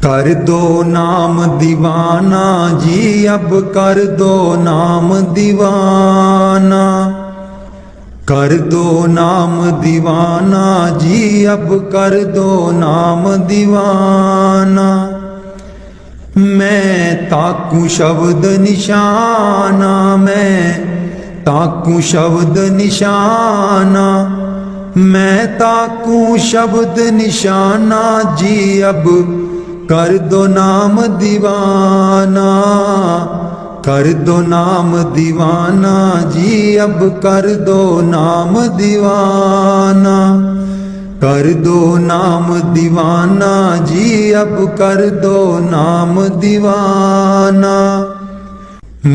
कर दो नाम दीवाना जी, अब कर दो नाम दीवाना। कर दो नाम दीवाना जी, अब कर दो नाम दीवाना। मैं ताकू शब्द निशाना, मैं ताकू शब्द निशाना। मैं ताकू शब्द निशाना जी, अब कर दो नाम दीवाना। कर दो नाम दीवाना जी, अब कर दो नाम दीवाना। कर दो नाम दीवाना जी, अब कर दो नाम दीवाना।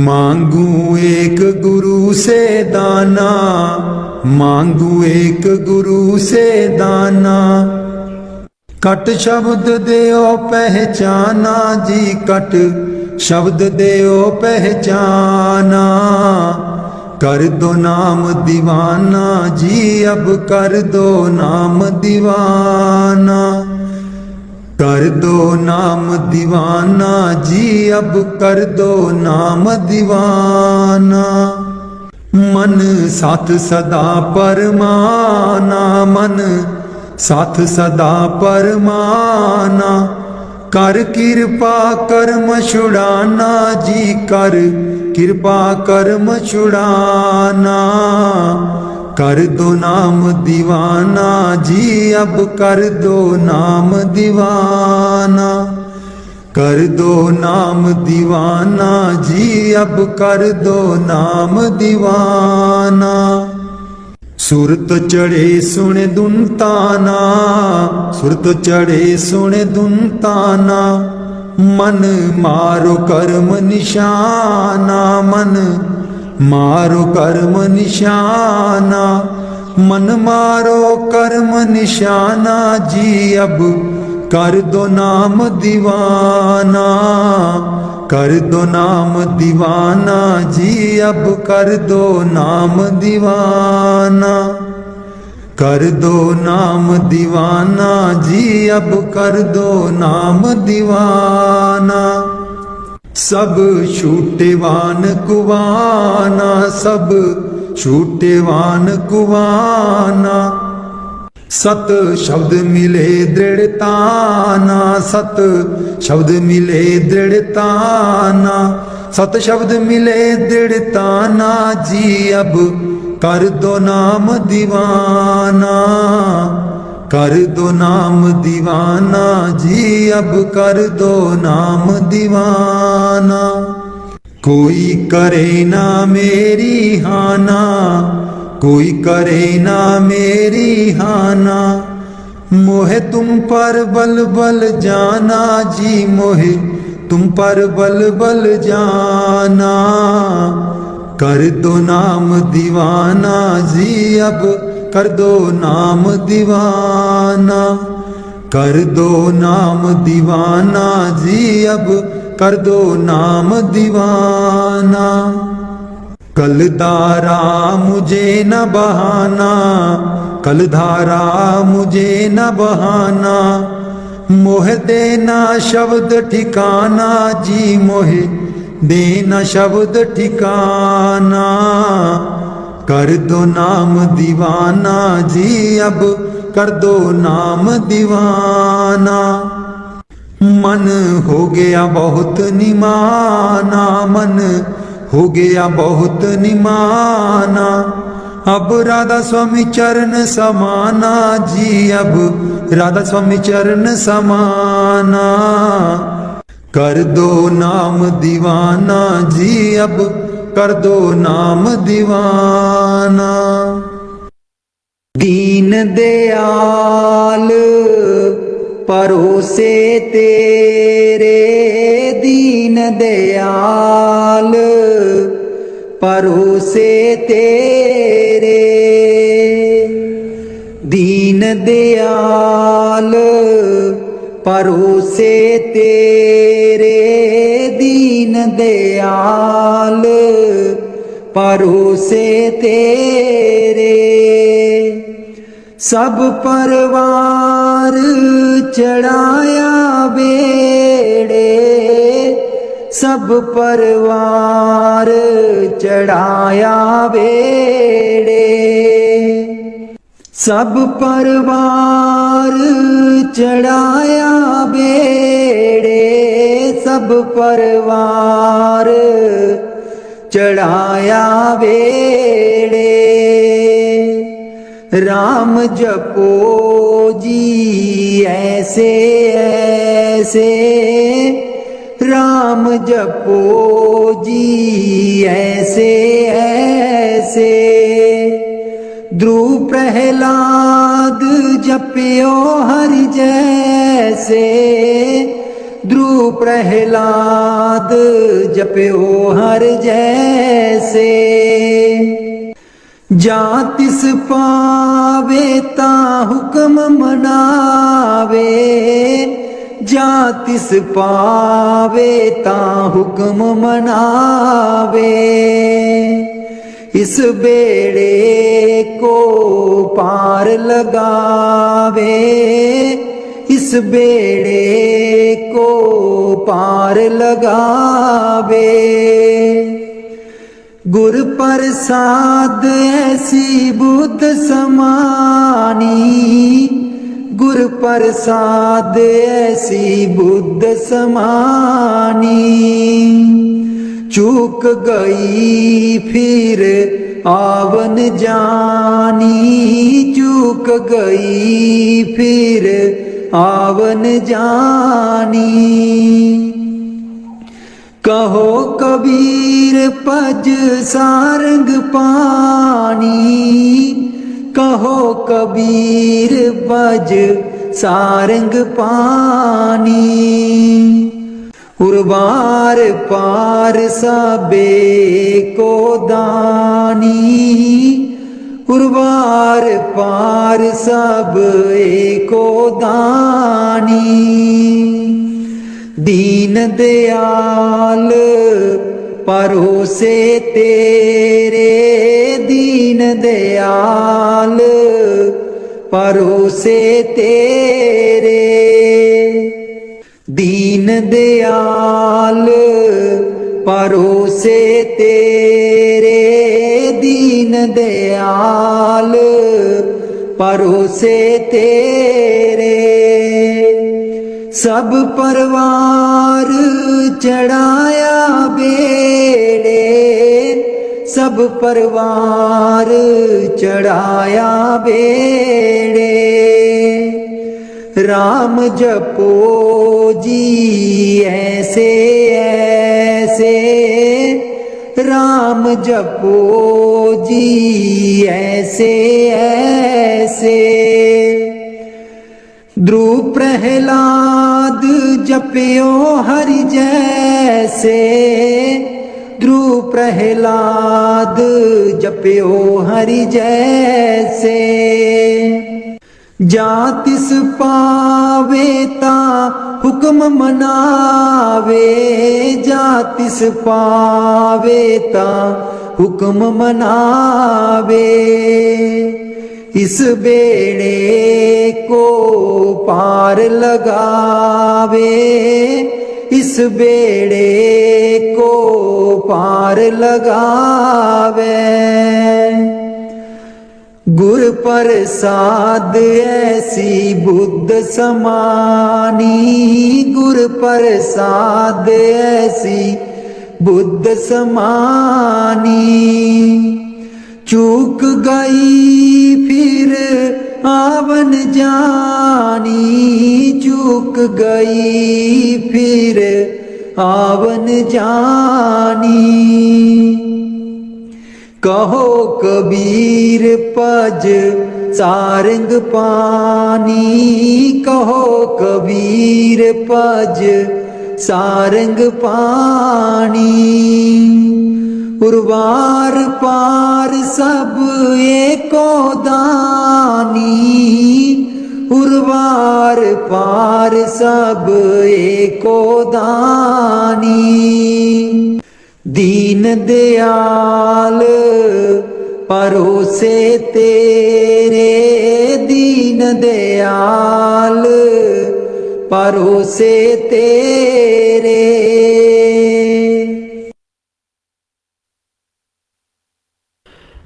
मांगू एक गुरु से दाना, मांगू एक गुरु से दाना। कट शब्द देओ पहचाना जी, कट शब्द देओ पहचाना। कर दो नाम दीवाना जी, अब कर दो नाम दीवाना। कर दो नाम दीवाना जी, अब कर दो नाम दीवाना। मन साथ सदा परमाना, मन साथ सदा परमाना। कर कृपा कर्म छुड़ाना जी, कर कृपा कर्म छुड़ाना। कर दो नाम दीवाना जी, अब कर दो नाम दीवाना। कर दो नाम दीवाना जी, अब कर दो नाम दीवाना। सुरत चढ़े सुन दुनताना, सुरत चढ़े सुन दुनताना। मन मारो कर्म निशाना, मन मारो कर्म निशाना। मन मारो कर्म निशाना जी, अब कर दो नाम दीवाना। कर दो नाम दीवाना जी, अब कर दो नाम दीवाना। कर दो नाम दीवाना जी, अब कर दो नाम दीवाना। सब छूटेवान कुवाना, सब छूटेवान कुवाना। सत शब्द मिले दृढ़ताना, सत शब्द मिले दृढ़ताना। सत शब्द मिले दृढ़ताना जी, अब कर दो नाम दीवाना। कर दो नाम दीवाना जी, अब कर दो नाम दीवाना। कोई करे ना मेरी हाना, कोई करे ना मेरी हाना। मोहे तुम पर बल बल जाना जी, मोहे तुम पर बल बल जाना। कर दो नाम दीवाना जी, अब कर दो नाम दीवाना। कर दो नाम दीवाना जी, अब कर दो नाम दीवाना। कलधारा मुझे न बहाना, कलधारा मुझे न बहाना। मोह देना शब्द ठिकाना जी, मोहे देना शब्द ठिकाना। कर दो नाम दीवाना जी, अब कर दो नाम दीवाना। मन हो गया बहुत निमाना, मन हो गया बहुत निमाना। अब राधा स्वामी चरण समाना जी, अब राधा स्वामी चरण समाना। कर दो नाम दीवाना जी, अब कर दो नाम दीवाना। दीन दयाल परोसे तेरे, दीन दयाल परोसे तेरे। दीन दयाल परोसे तेरे, दीन दयाल परोसे तेरे। सब परवान चढ़ाया बेड़े सब परवार चढ़ाया बेड़े सब परवार चढ़ाया बेड़े सब परवार चढ़ाया बेड़े राम जपो जी ऐसे ऐसे राम जपो जी ऐसे ऐसे ध्रुव प्रहलाद जपियो हरि जैसे ध्रुव प्रहलाद जपियो हर जैसे जातिस पावे ता हुक्म मनावे जातिस पावे ता हुक्म मनावे इस बेड़े को पार लगावे इस बेड़े को पार लगावे गुर प्रसाद ऐसी बुद्ध समानी गुर प्रसाद ऐसी बुद्ध समानी चूक गई फिर आवन जानी चूक गई फिर आवन जानी कहो कबीर पज सारंग पानी कहो कबीर पज सारंग पानी उर्वार पार सबे को दानी उर्वार पार सब एको दानी दीन दयाल परोसे तेरे दीन दयाल परोसे तेरे दीन दयाल परोसे तेरे दीन दयाल परोसे तेरे सब परवार चढ़ाया बेड़े सब परवार चढ़ाया बेड़े राम जपो जी ऐसे ऐसे राम जपो जी ऐसे ऐसे ध्रुव प्रहलाद जपियो हरि जैसे ध्रुव प्रहलाद जपियो हरि जैसे जातिस पावे ता हुक्म मनावे जातिस पावे ता हुक्म मनावे इस बेड़े को पार लगावे इस बेड़े को पार लगावे गुर प्रसाद ऐसी बुद्ध समानी गुर प्रसाद ऐसी बुद्ध समानी चूक गई फिर आवन जानी चूक गई फिर आवन जानी कहो कबीर पज सारंग पानी कहो कबीर पज सारंग पानी उर्वार पार सब एको दानी उर्वार पार सब एको दानी दीन दयाल परोसे तेरे दीन दयाल, परोसे तेरे।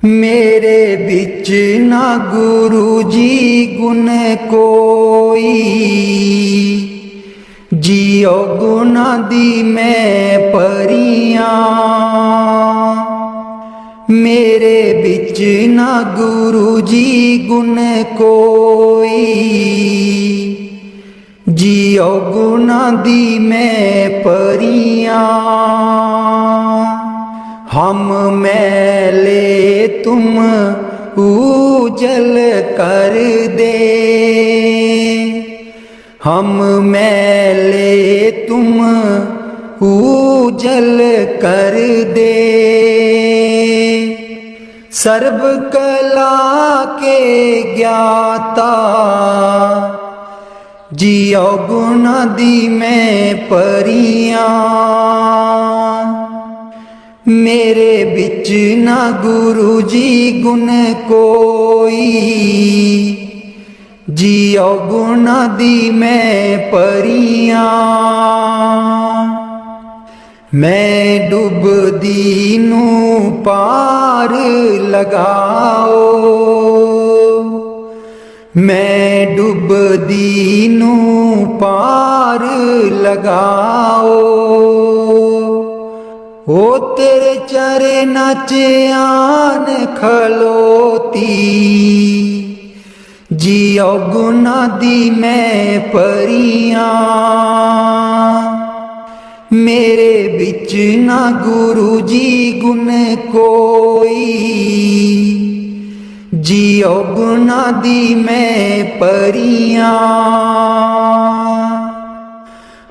मेरे बिच ना गुरु जी गुण कोई, जियो गुना दी मैं परियां। मेरे बिच ना गुरु जी गुण कोई, जियो गुना दी मैं परियां। हम मैले तुम उजल कर दे, हम मैले तुम उजल कर दे। सर्व कला के ज्ञाता, जियो गुना दी मैं परियां। मेरे बिच ना गुरु जी गुण कोई, जियो गुना दी मैं परियां। मैं डुबदी नू पार लगाओ, मैं डुबदी नू पार लगाओ। ओ तेरे चरनां च आन खलोती, जियो गुना दी मैं परियां। मेरे बिच ना गुरु जी गुण कोई, जियो गुना दी मैं परियां।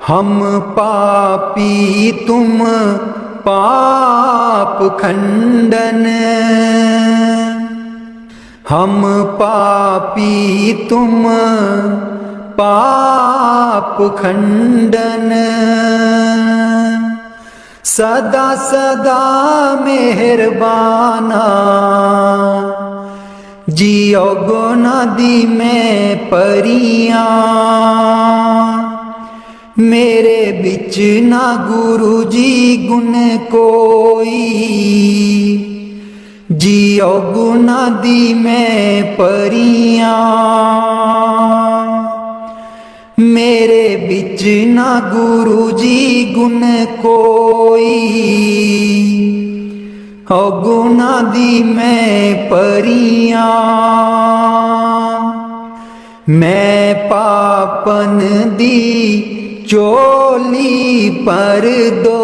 हम पापी तुम पाप खंडन, हम पापी तुम पाप खंडन। सदा सदा मेहरबाना, जियो गुना दी मैं परियां। मेरे बिच ना गुरु जी गुण कोई, जियो गुना दी मैं परियां। मेरे बिच ना गुरु जी गुण कोई, गुना दी मैं परियां। मैं पापन दी चोली पर दो,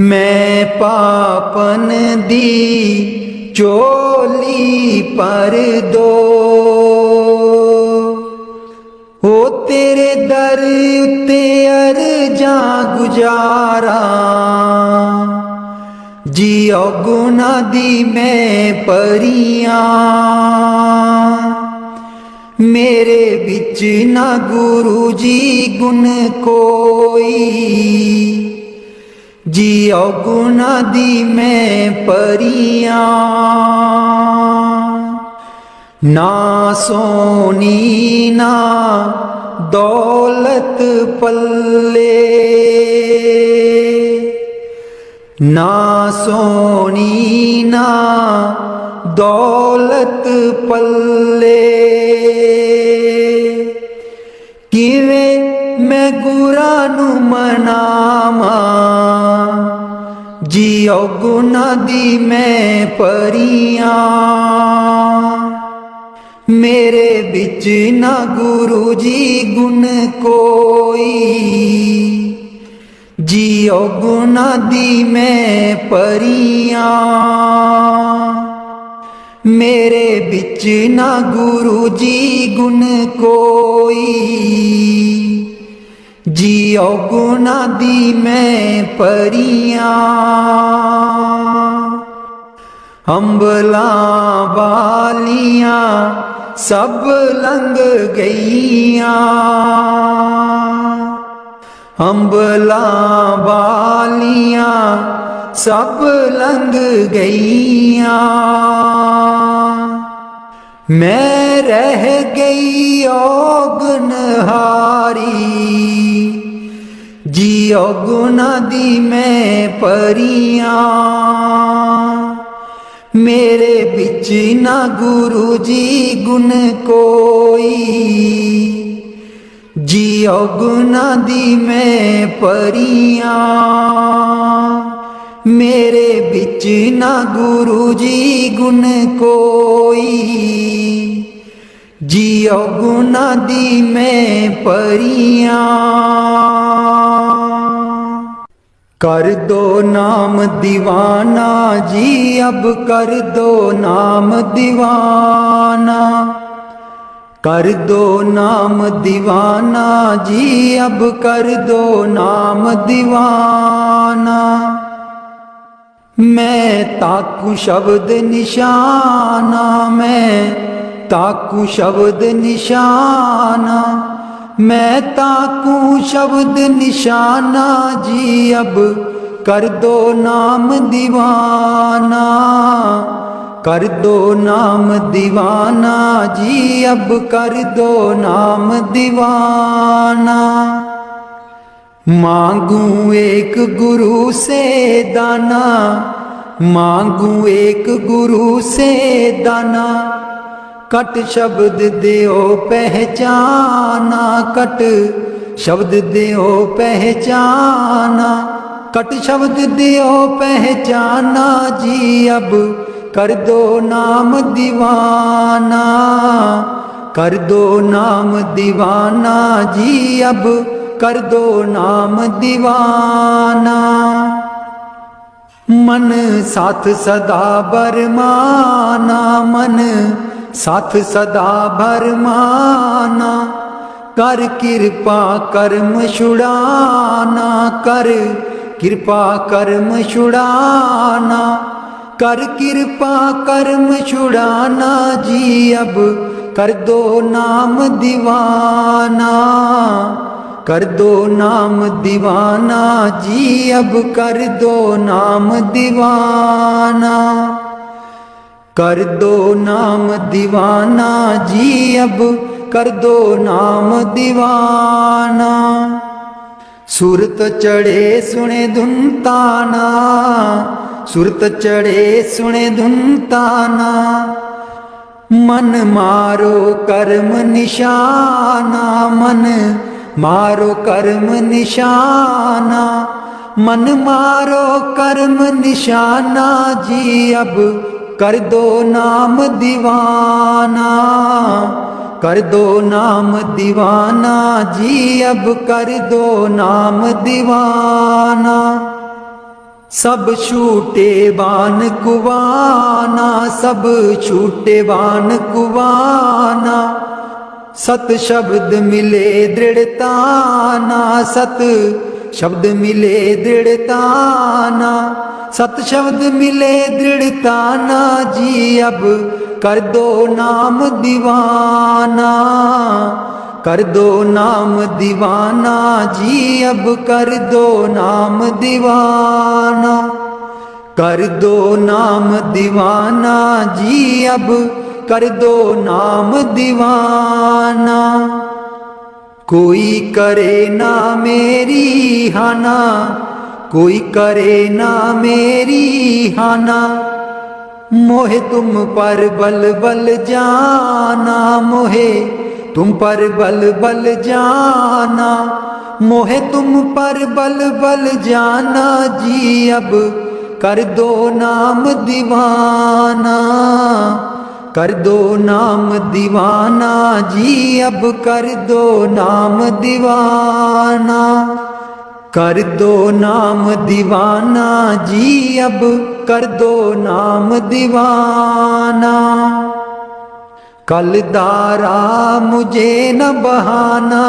मैं पापन दी चोली पर दो। ओ तेरे दर उत्ते अर्जा गुजारा, जियो गुना दी मैं परियां। मेरे बिच ना गुरु जी गुण कोई, जियो गुना दी मैं परियां। ना सोनी ना दौलत पल्ले, ना सोनी ना दौलत पल्ले। किवें मैं गुरा नू मनावा, जियो गुना दी मैं परियां। मेरे बिच ना गुरु जी गुण कोई, जियो गुना दी मैं परियां। मेरे बिच ना गुरु जी गुण कोई, जियो गुना दी मैं परियां। अंबला वालियां सब लंघ गईयां, अंबला वालियां सब लंघ गईया। मैं रह गई औगुनहारी, जियो गुना दी मैं परियां। मेरे बिच ना गुरु जी गुण कोई, जियो गुना दी मैं परियां। मेरे बिच ना गुरु जी गुण कोई, जियो गुना दी मैं परियां। कर दो नाम दीवाना जी, अब कर दो नाम दीवाना। कर दो नाम दीवाना जी, अब कर दो नाम दीवाना। मैं ताकू शब्द निशाना, मैं ताकू शब्द निशाना। मैं ताकू शब्द निशाना जी, अब कर दो नाम दीवाना। कर दो नाम दीवाना जी, अब कर दो नाम दीवाना। मांगू एक गुरु से दाना, मांगू एक गुरु से दाना। कट शब्द देओ पहचाना, कट शब्द देओ पहचाना। कट शब्द देओ पहचाना जी, अब कर दो नाम दीवाना। कर दो नाम दीवाना जी, अब कर दो नाम दीवाना। मन साथ सदा बरमाना, मन साथ सदा भरमाना। कर कृपा कर्म छुड़ाना, कर कृपा कर्म छुड़ाना। कर कृपा कर्म छुड़ाना जी, अब कर दो नाम दीवाना। कर दो नाम दीवाना जी, अब कर दो नाम दीवाना। कर दो नाम दीवाना जी, अब कर दो नाम दीवाना। सुरत चढ़े सुने धुन ताना, सुरत चढ़े सुने धुन ताना। मन मारो कर्म निशाना, मन मारो कर्म निशाना। मन मारो कर्म निशाना जी, अब कर दो नाम दीवाना। कर दो नाम दीवाना जी, अब कर दो नाम दीवाना। सब छूटे बान कुवाना, सब छूटे बान कुवाना। सत शब्द मिले दृढ़ताना, सत शब्द मिले दृढ़ताना। सत शब्द मिले दृढ़ताना जी, अब कर दो नाम दीवाना। कर दो नाम दीवाना जी, अब कर दो नाम दीवाना। कर दो नाम दीवाना जी, अब कर दो नाम दीवाना। कोई करे ना मेरी हाना, कोई करे ना मेरी हाना। मोहे तुम पर बल बल जाना, मोहे तुम पर बल बल जाना। मोहे तुम पर बल बल जाना जी, अब कर दो नाम दीवाना। कर दो नाम दीवाना जी, अब कर दो नाम दीवाना। कर दो नाम दीवाना जी, अब कर दो नाम दीवाना। कल धारा मुझे न बहाना,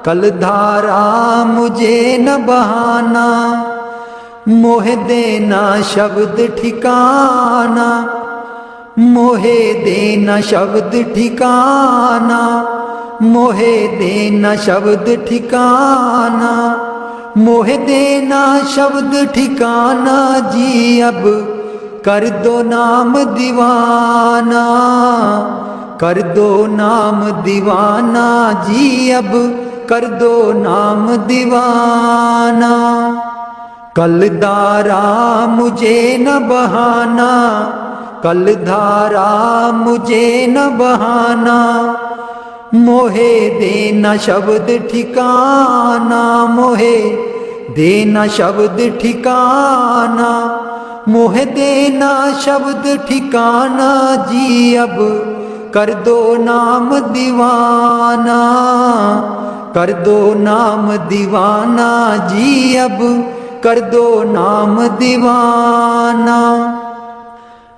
कल धारा मुझे न बहाना। मोह देना शब्द ठिकाना, मोहे देना शब्द ठिकाना। मोहे देना शब्द ठिकाना। मोह देना शब्द ठिकाना जी, अब कर दो नाम दीवाना, कर दो नाम दीवाना जी, अब कर दो नाम दीवाना। कल धारा मुझे न बहाना, कल धारा मुझे न बहाना, मोहे देना शब्द ठिकाना, मोहे देना शब्द ठिकाना, मोह देना शब्द ठिकाना जी, अब कर दो नाम दीवाना, कर दो नाम दीवाना जी, अब कर दो नाम दीवाना।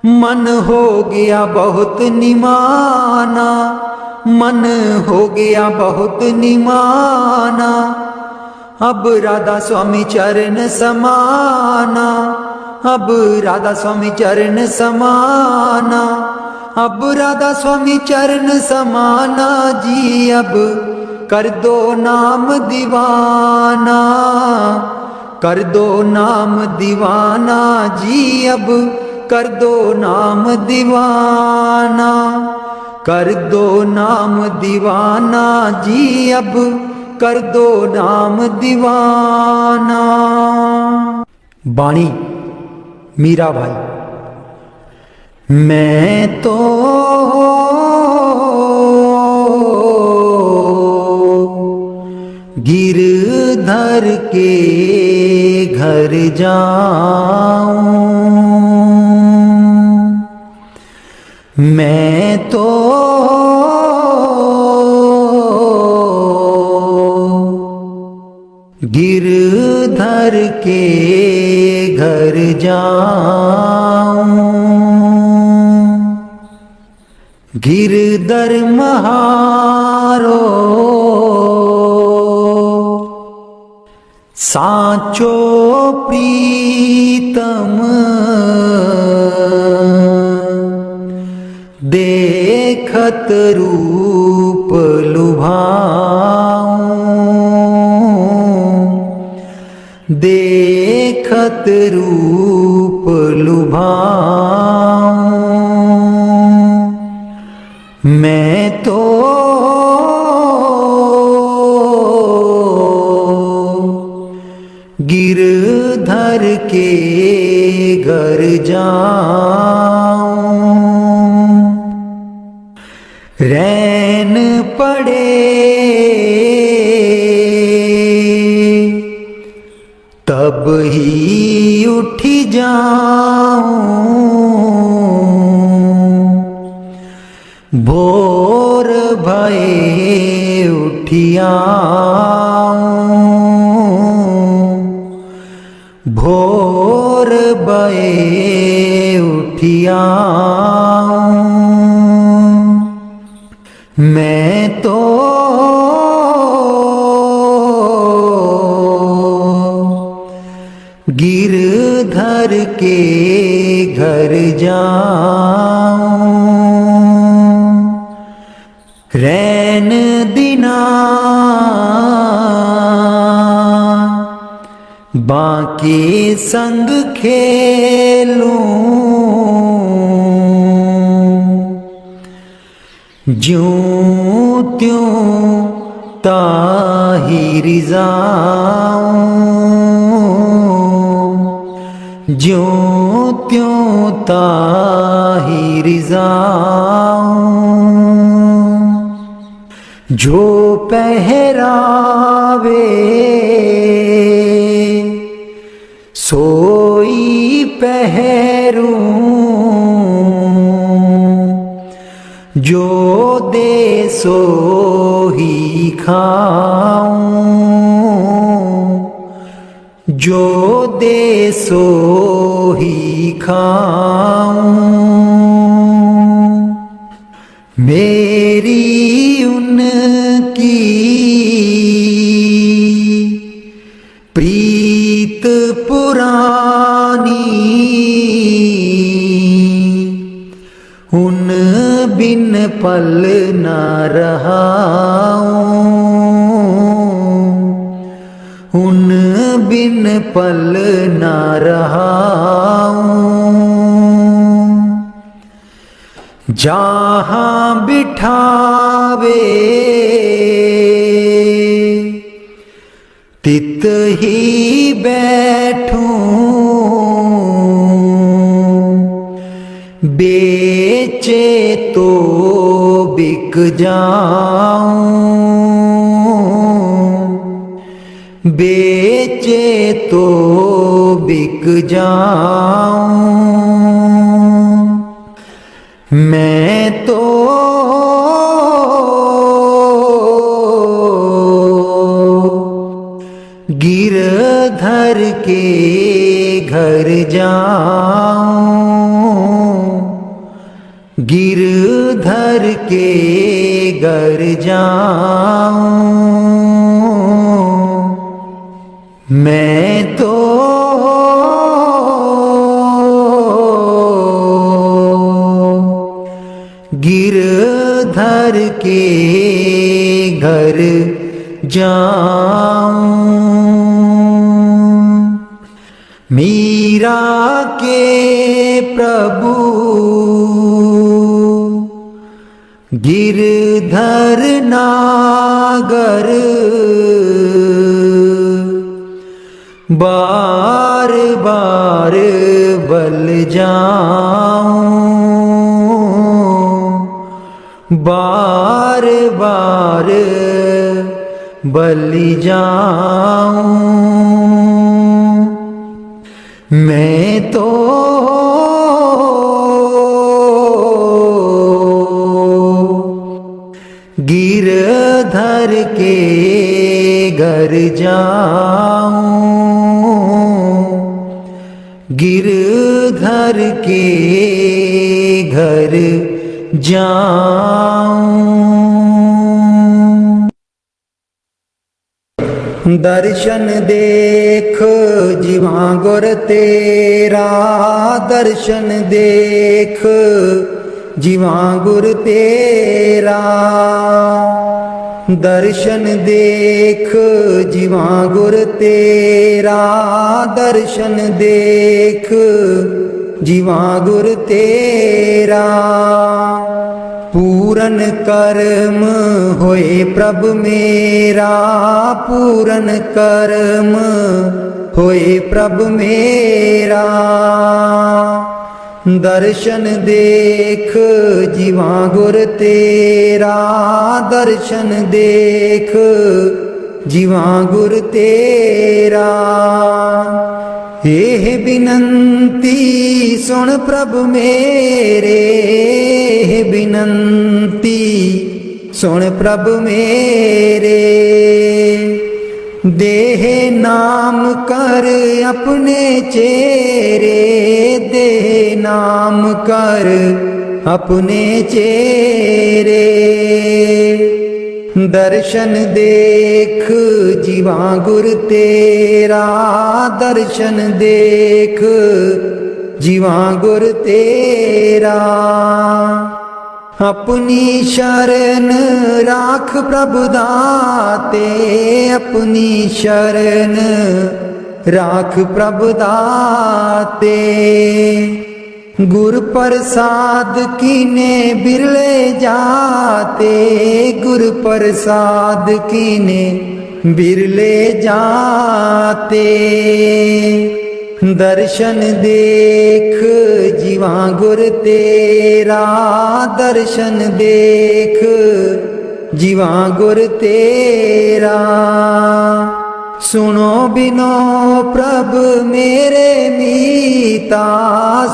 मन हो गया बहुत निमाना, मन हो गया बहुत निमाना, अब राधा स्वामी चरण समाना, अब राधा स्वामी चरण समाना, अब राधा स्वामी चरण समाना जी, अब कर दो नाम दीवाना, कर दो नाम दीवाना जी, अब कर दो नाम दीवाना, कर दो नाम दीवाना जी, अब कर दो नाम दीवाना। बाणी मीरा भाई। मैं तो गिरधर के घर जाऊं, मैं तो गिरधर के घर जाऊं, गिरधर महारो साचो प्रीतम, देखत रूप लुभाऊं, देखत रूप लुभाऊं, मैं तो गिरधर के घर जाऊं, रैन पड़े तब ही उठी जाऊं, भोर भये उठियाऊं, भोर भये उठियाऊं, मैं तो गिरधर के घर जाऊं, रैन दिना बाके संग खेलूं, ज्यों त्यों ताहिर जाऊं, ज्यों त्यों ताहिर जाऊं, जो पहरावे सोई पहरूं, जो दे सो ही खाऊं, जो दे सो ही खाऊं, मेरी उनकी प्रीत पुरानी, उन बिन पल न रहाऊं, उन बिन पल न रहाऊं। जहाँ बिठावे तित ही बैठूं। बेचे तो बिक जाऊं, बेचे तो बिक जाऊं। मैं तो गिरधर के घर जाऊं, गिरधर के घर जाऊं। मैं तो गिरधर के घर जाऊं। मीरा के प्रभु गिरधर नागर, बार बार बल जाऊं, बार बार बल जाऊं। मैं तो गिरधर के घर जाऊं, गिरधर के घर जाऊं। दर्शन देख जीवा गुर तेरा, दर्शन देख जीवा गुर तेरा। दर्शन देख जीवा गुर तेरा, दर्शन देख जीवा गुर तेरा। पूरन कर्म होए प्रभु मेरा, पूरन कर्म होए प्रभु मेरा। दर्शन देख जीवा गुर तेरा, दर्शन देख जीवा गुर तेरा। एह बिनंती सुन प्रभु मेरे, बिनंती सुन प्रभु मेरे। देह नाम कर अपने चेरे, देह नाम कर अपने चेरे। दर्शन देख जीवा गुर तेरा, दर्शन देख जीवा गुर तेरा। अपनी शरण राख प्रभु दाते, अपनी शरण राख प्रभु दाते। गुर प्रसाद कीने बिरले जाते, गुर प्रसाद कीने बिरले जाते। दर्शन देख जीवा गुर तेरा, दर्शन देख जीवा गुर तेरा। सुनो बिनो प्रभु मेरे मीता,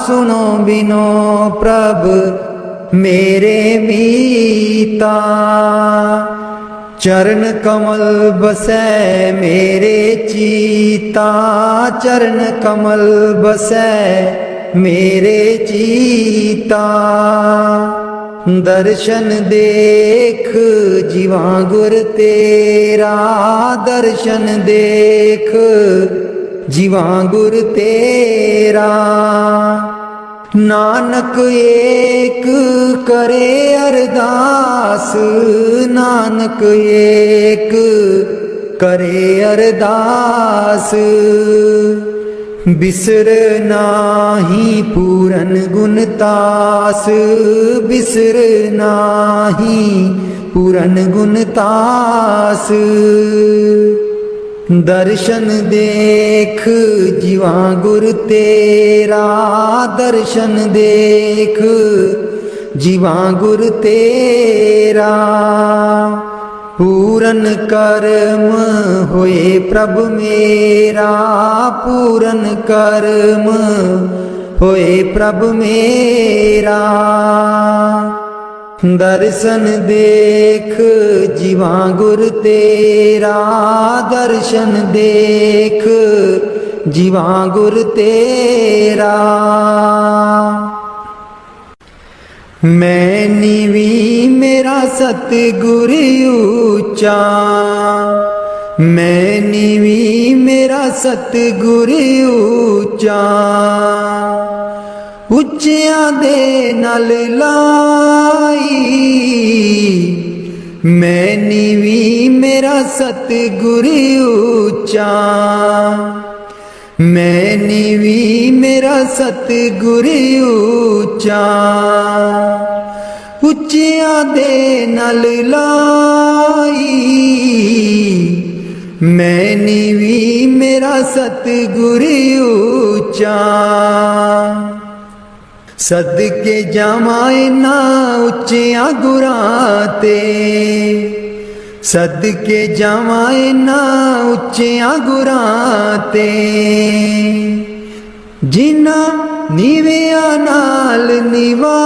सुनो बिनो प्रभु मेरे मीता। चरण कमल बसै मेरे चीता, चरण कमल बसै मेरे चीता। दर्शन देख जीवा गुर तेरा, दर्शन देख जीवा गुर तेरा। नानक एक करे अरदास, नानक एक करे अरदास। बिसर नाही पूरन गुणतास, बिसर नाही पूरन गुणतास। दर्शन देख जीवा गुर तेरा, दर्शन देख जीवा गुर तेरा। पूरन कर्म होए प्रभ मेरा, पूरन कर्म होए प्रभ मेरा। दर्शन देख जीवा गुर तेरा, दर्शन देख जीवा गुर तेरा। मैं नीवी मेरा सतगुर ऊंचा, मैं नीवी मेरा सतगुर ऊंचा। ਉੱਚਿਆਂ ਦੇ ਨਾਲ ਲਾਈ, ਮੈਂ ਨੀਵੀਂ ਮੇਰਾ ਸਤਿਗੁਰ ਉੱਚਾ। ਮੈਂ ਨੀਵੀਂ ਮੇਰਾ ਸਤਿਗੁਰ ਉੱਚਾ। ਉੱਚਿਆਂ ਦੇ ਨਾਲ ਲਾਈ, ਮੈਂ ਨੀਵੀਂ ਮੇਰਾ ਸਤਿਗੁਰ ਉੱਚਾ। सदके जावां इन्हां उच्चियां गुरां ते, सदके जावां इन्हां उच्चियां गुरां ते। जिन्हां नीवियां नाल निवाई,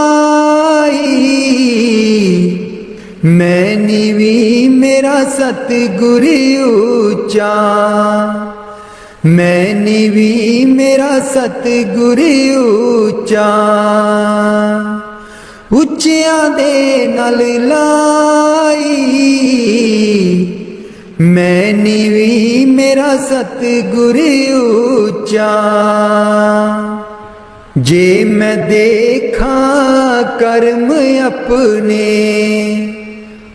मैं नीवी मेरा सतगुर ऊंचा। मैं नीवी मेरा सतगुर ऊंचा। ਉੱਚਿਆਂ ਦੇ ਨਾਲ ਲਾਈ, ਮੈਂ ਨੀਵੀਂ ਮੇਰਾ ਸਤਿਗੁਰ ਉੱਚਾ। ਜੇ ਮੈਂ ਦੇਖਾਂ ਕਰਮ ਆਪਣੇ,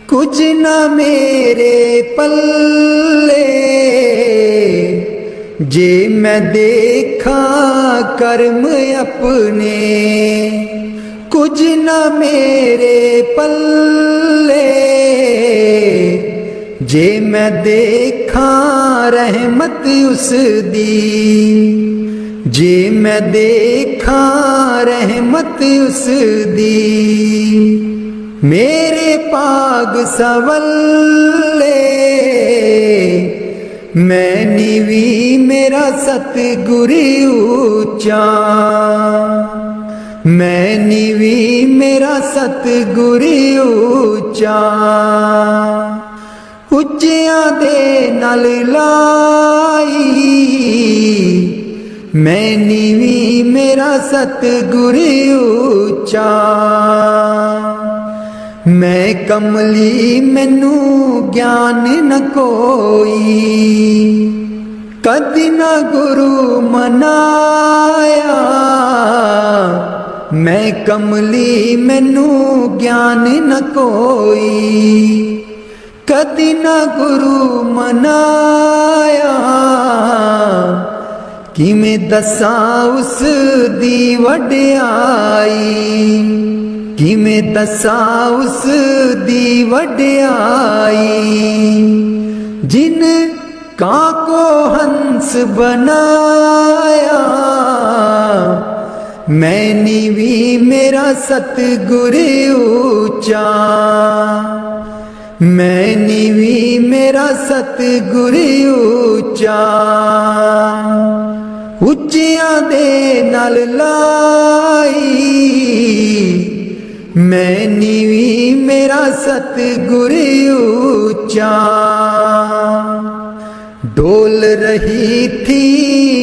ਕੁਝ ਨਾ ਮੇਰੇ ਪੱਲੇ। जे मैं देखा कर्म अपने, कुछ न मेरे पल्ले। जे मैं देखा रहमत उस दी, जे मैं देखा रहमत उस दी। मेरे पाग सवल्ले, मैं नीवी मेरा सतगुर ऊंचा। मैं नीवी मेरा सतगुर ऊंचा। ਉੱਚਿਆਂ ਦੇ ਨਾਲ ਲਾਈ, मैं नीवी मेरा सतगुर ऊंचा। मैं कमली मैनू ज्ञान न कोई, कदी न गुरु मनाया। मैं कमली मैनू ज्ञान न कोई, कदी न गुरु मनाया। किमें दसां उस दी वड्याई, किमें दसां उस दी वड्याई। जिन कां को हंस बनाया, मैं नीवी मेरा सतगुर ऊंचा। मैं नीवी मेरा सतगुर ऊंचा। ਉੱਚਿਆਂ ਦੇ ਨਾਲ ਲਾਈ, मैं नीवी मेरा सतगुर ऊंचा। डोल रही थी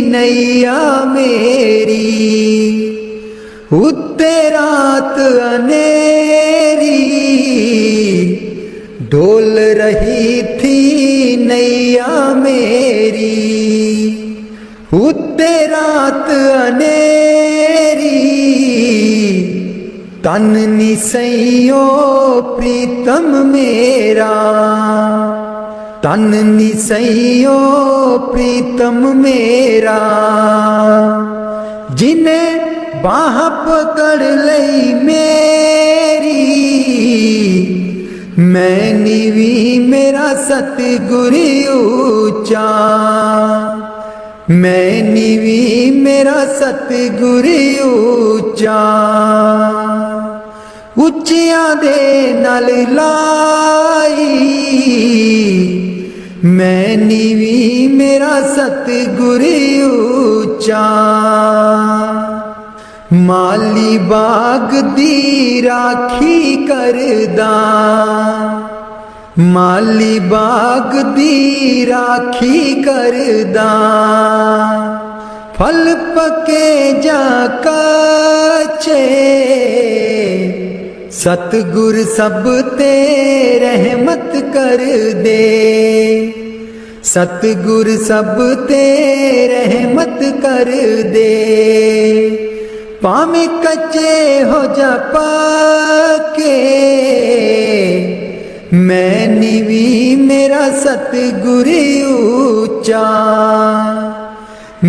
नैया मेरी, उत्ते रात अनेरी। डोल रही थी नैया मेरी, उत्ते रात अनेरी। तन निसैयो प्रीतम मेरा, तन निसइयो प्रीतम मेरा, जिन्हें बाह पकड़ लई मेरी, मैं नीवी मेरा सतगुर ऊंचा, मैं नीवी मेरा सतगुर ऊंचा। ਉੱਚਿਆਂ ਦੇ ਨਾਲ ਲਾਈ, ਮੈਂ ਨੀਵੀਂ ਮੇਰਾ ਸਤਿਗੁਰ ਉੱਚਾ। ਮਾਲੀ ਬਾਗ ਦੀ ਰਾਖੀ ਕਰਦਾ, ਮਾਲੀ ਬਾਗ ਦੀ ਰਾਖੀ ਕਰਦਾ। ਫਲ ਪੱਕੇ ਜਾਂ ਕੱਚੇ, सतगुर सब ते रहमत कर दे, सतगुर सब ते रहमत कर दे। भावें कच्चे हो जा पक्के, मैं नीवी मेरा सतगुर ऊंचा,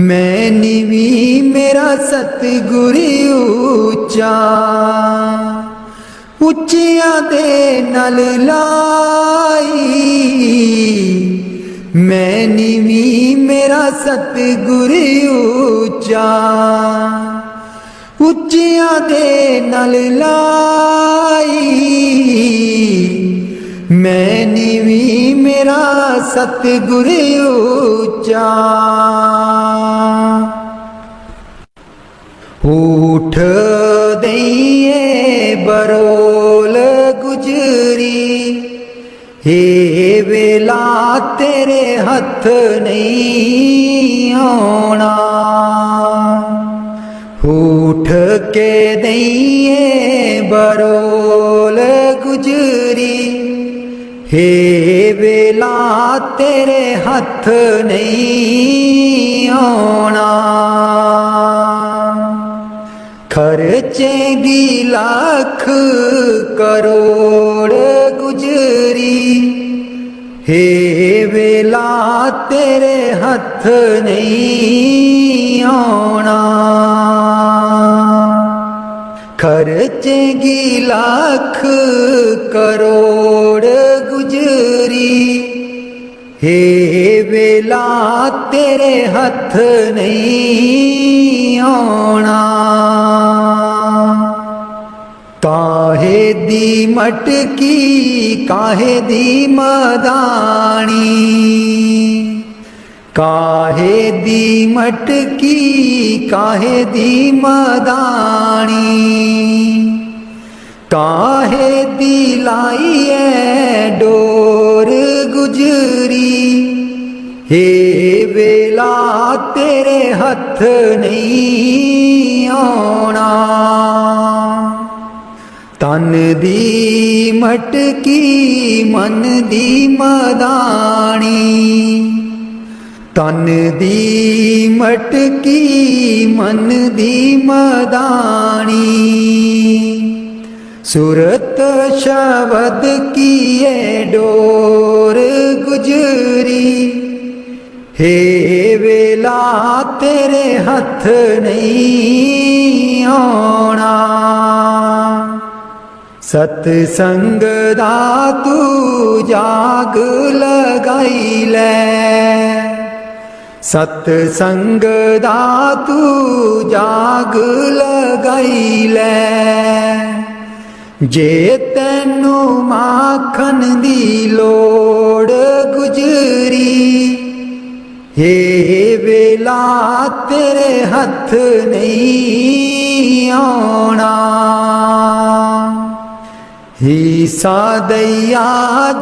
मैं नीवी मेरा सतगुर ऊंचा। ਉੱਚਿਆਂ ਦੇ ਨਾਲ ਲਾਈ, ਮੈਂ ਨੀਵੀਂ ਮੇਰਾ ਸਤਿਗੁਰ ਉੱਚਾ। ਉੱਚਿਆਂ ਦੇ ਨਾਲ ਲਾਈ, ਮੈਂ ਨੀਵੀਂ ਮੇਰਾ ਸਤਿਗੁਰ ਉੱਚਾ। ऊठ दइए बरोल गुजरी, हे वेला तेरे हथ नहीं आना। उठ के दइए बरोल गुजरी, हे वेला तेरे हथ नहीं आना। खर्चेगी लाख करोड़ गुजरी, हे वेला तेरे हथ नहीं आना। खर्चेगी लाख करोड़ गुजरी, हे वेला तेरे हथ नहीं आना। काहे दी मटकी काहे दी मदानी, काहे दी मटकी काहे दी मदानी। काहे दी लाई है डोर गुजरी, हे वेला तेरे हथ नहीं आना। तन दी मटकी मन दी मदानी, तन दी मटकी मन दी मदानी। सूरत शब्द की ये डोर गुजरी, हे वेला तेरे हथ नहीं आना। सतसंग दा तू जाग लगाई ले, सतसंग दा तू जाग लगाई ले। जे तैनू माखन दी लोड़ गुजरी, हे वेला तेरे हथ नहीं आना। हिस्सा दैया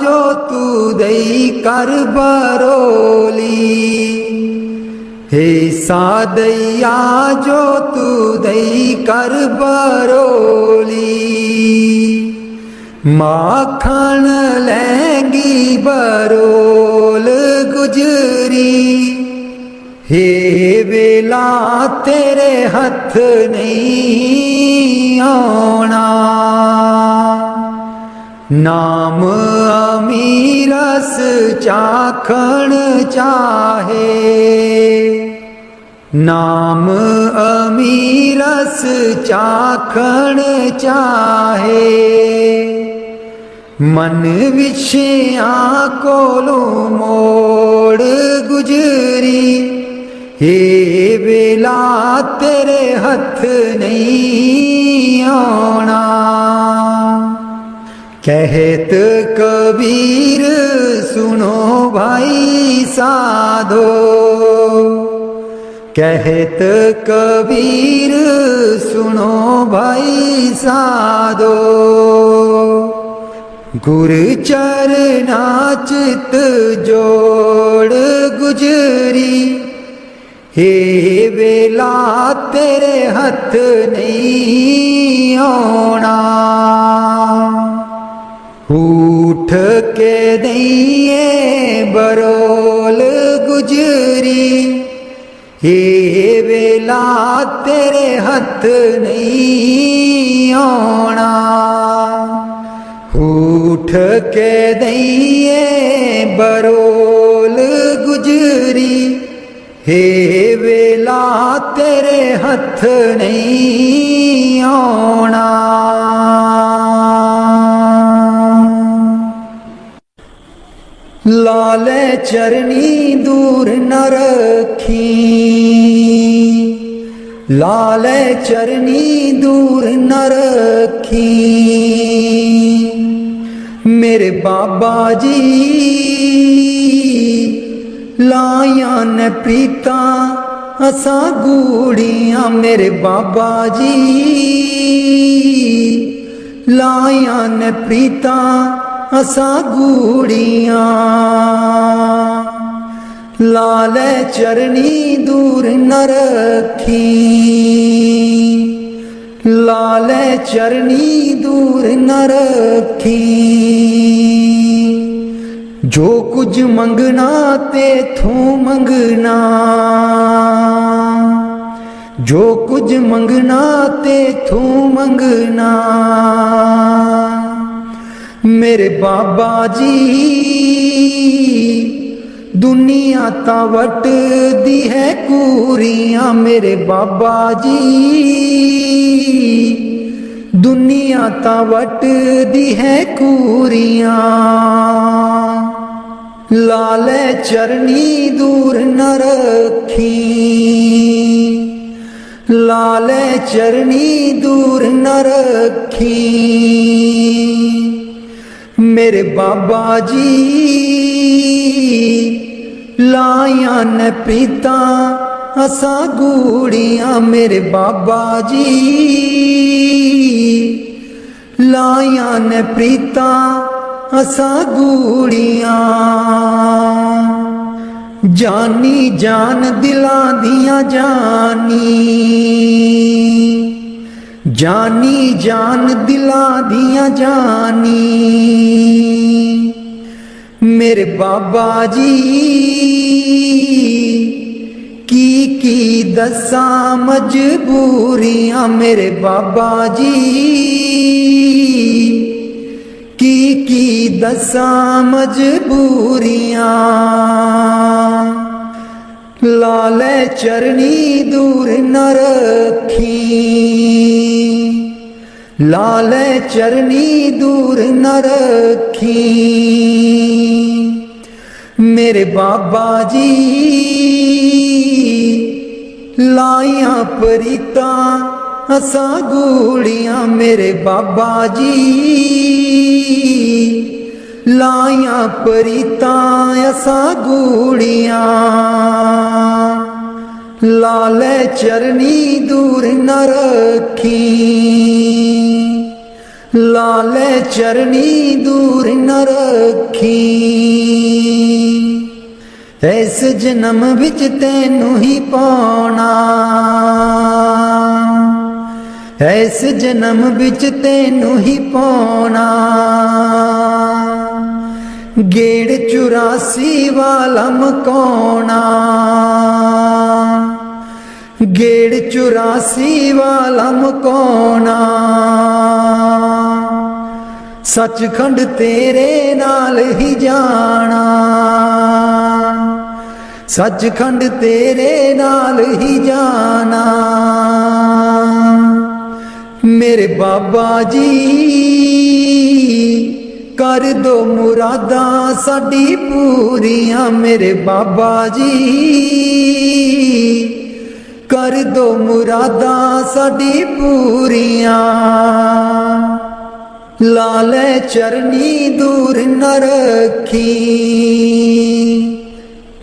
जो तू दई कर बरोली, हिस्सा दैया जो तू दई कर बरोली। माखन लैंगी बरोल गुजरी, हे वेला तेरे हथ नहीं आना। नाम अमीरस चाखण चाहे, नाम अमीरस चाखण चाहे। मन विषयां कोलों मोड़ गुजरी, हे वेला तेरे हथ नहीं आना। कहत कबीर सुनो भाई साधो, कहत कबीर सुनो भाई साधो। गुर चरना चित जोड़ गुजरी, हे वेला तेरे हथ नहीं आना। उठ के दइए बरोल गुजरी, हे वेला तेरे हथ नहीं आना। उठ के दइए बरोल गुजरी, हे वेला तेरे हथ नहीं आना। लाले चरनी दूर न रखी, लाले चरनी दूर न रखी। मेरे बाबा जी लाया न प्रीता असा गूड़ियां, मेरे बाबा जी लाया न प्रीता असा गूड़ियां। लाले चरनी दूर न रखी, लाले चरनी दूर न रखी। जो कुछ मंगना तेथों मंगना, जो कुछ मंगना तेथों मंगना। मेरे बाबा जी दुनिया ता वट दी है कूरियां, मेरे बाबा जी दुनिया ता वट दी है कूरियां। लाले चरनी दूर न रखी, लाले चरनी दूर न रखी। मेरे बाबा जी लाया न प्रीता असा गूड़ियां, मेरे बाबा जी लाया न प्रीता असा गूड़ियां। जानी जान दिला दिया जानी, जानी जान दिला दिया जानी। मेरे बाबा जी की दसा मजबूरियां, मेरे बाबा जी की दसा मजबूरियां। लाले चरनी दूर न रखी, लाले चरनी दूर न रखी। मेरे बाबा जी लाया परीता असा गूड़ियां, मेरे बाबा जी लाया परीता असा गूड़ियां। लाले चरनी दूर न रखी, लाले चरनी दूर न रखी। इस जन्म विच तैनू ही पाना, इस जन्म विच तैनू ही पाना। गेड़ 84 वाला मकाना, गेड़ 84 वाला मकाना। सचखंड तेरे नाल ही जाना, सचखंड तेरे नाल ही जाना। मेरे बाबा जी कर दो मुरादां साडी पूरियां, मेरे बाबा जी कर दो मुरादां साडी पूरियां। लाले चरनी दूर न रखी,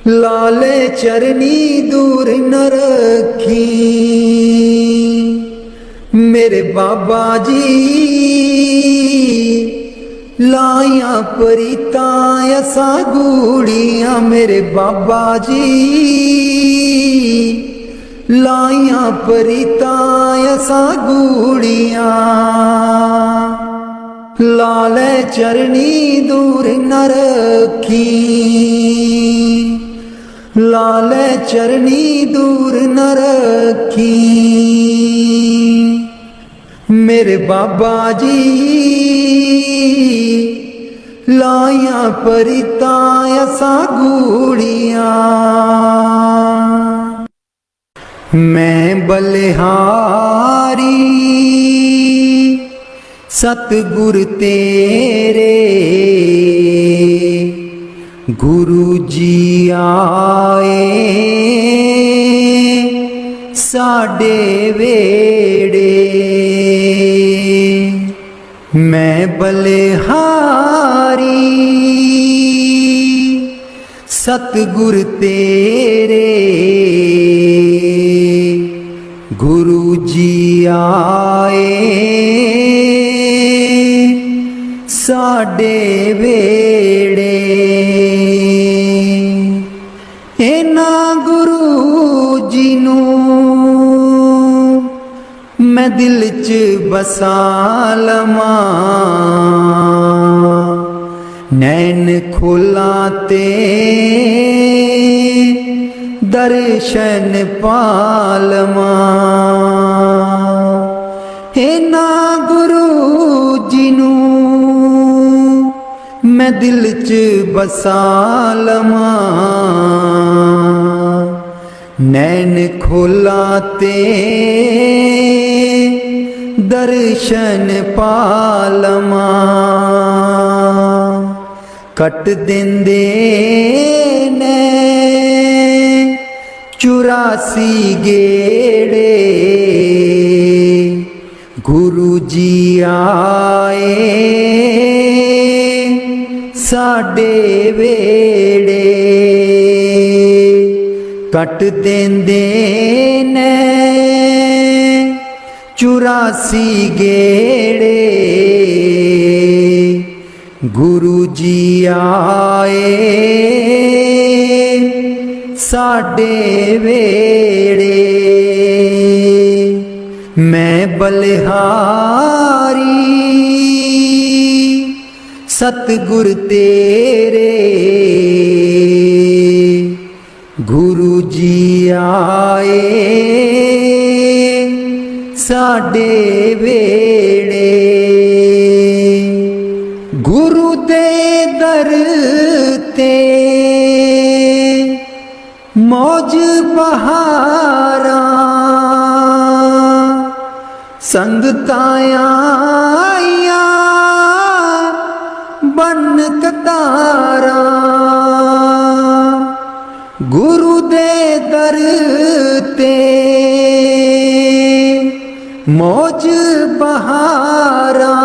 लाले चरनी दूर न रखी। मेरे बाबा जी लाया परीतां असा गूड़ियां, मेरे बाबा जी लाया परीतां असा गूड़ियां। लाले चरनी दूर न रखी, लाले चरनी दूर न रखी। मेरे बाबा जी लाया परीतां असा गूड़ियां। मैं बलिहारी सतगुर तेरे, गुरु जी आए साडे वेड़े। मैं बलिहारी सतगुर तेरे, गुरु जी आए साडे वेड़े। इन्हां गुरु जी नूं मैं दिल च बसा लवां, नैन खोलां ते दर्शन पालवां। इन्हां गुरु जी नूं मैं दिल च बसा लवां, नैन खोलां ते दर्शन पालवां। कट देंदे ने 84 गेड़े, गुरु जी आए साडे वेड़े। कट देंदे ने 84 गेड़े, गुरु जी आए साडे वेड़े। मैं बलिहारी सतगुर तेरे, गुरु जी आए साडे वेड़े। गुरु दे दर ते मौज बहारा, संगतां आईयां बन कतारा। गुरु दे दर ते मौज बहारा,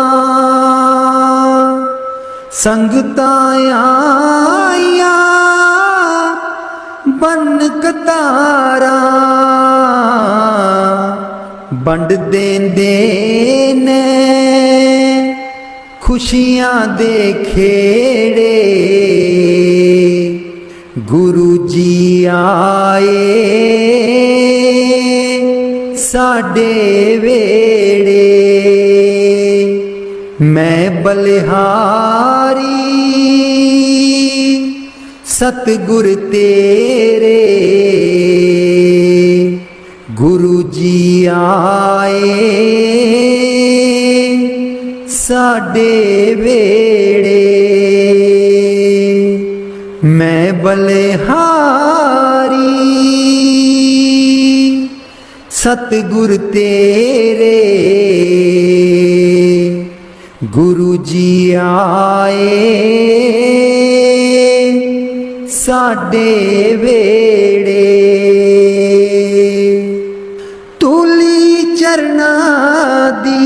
संगतां आईयां बन कतारा। बंड देंदे ने खुशियां दे खेड़े, गुरु जी आए साडे वेड़े। मैं बलिहारी सतगुर तेरे, गुरु जी आए साडे वेड़े। मैं बलिहारी सतगुर तेरे, गुरु जी आए साडे वेड़े। तुली चरना दी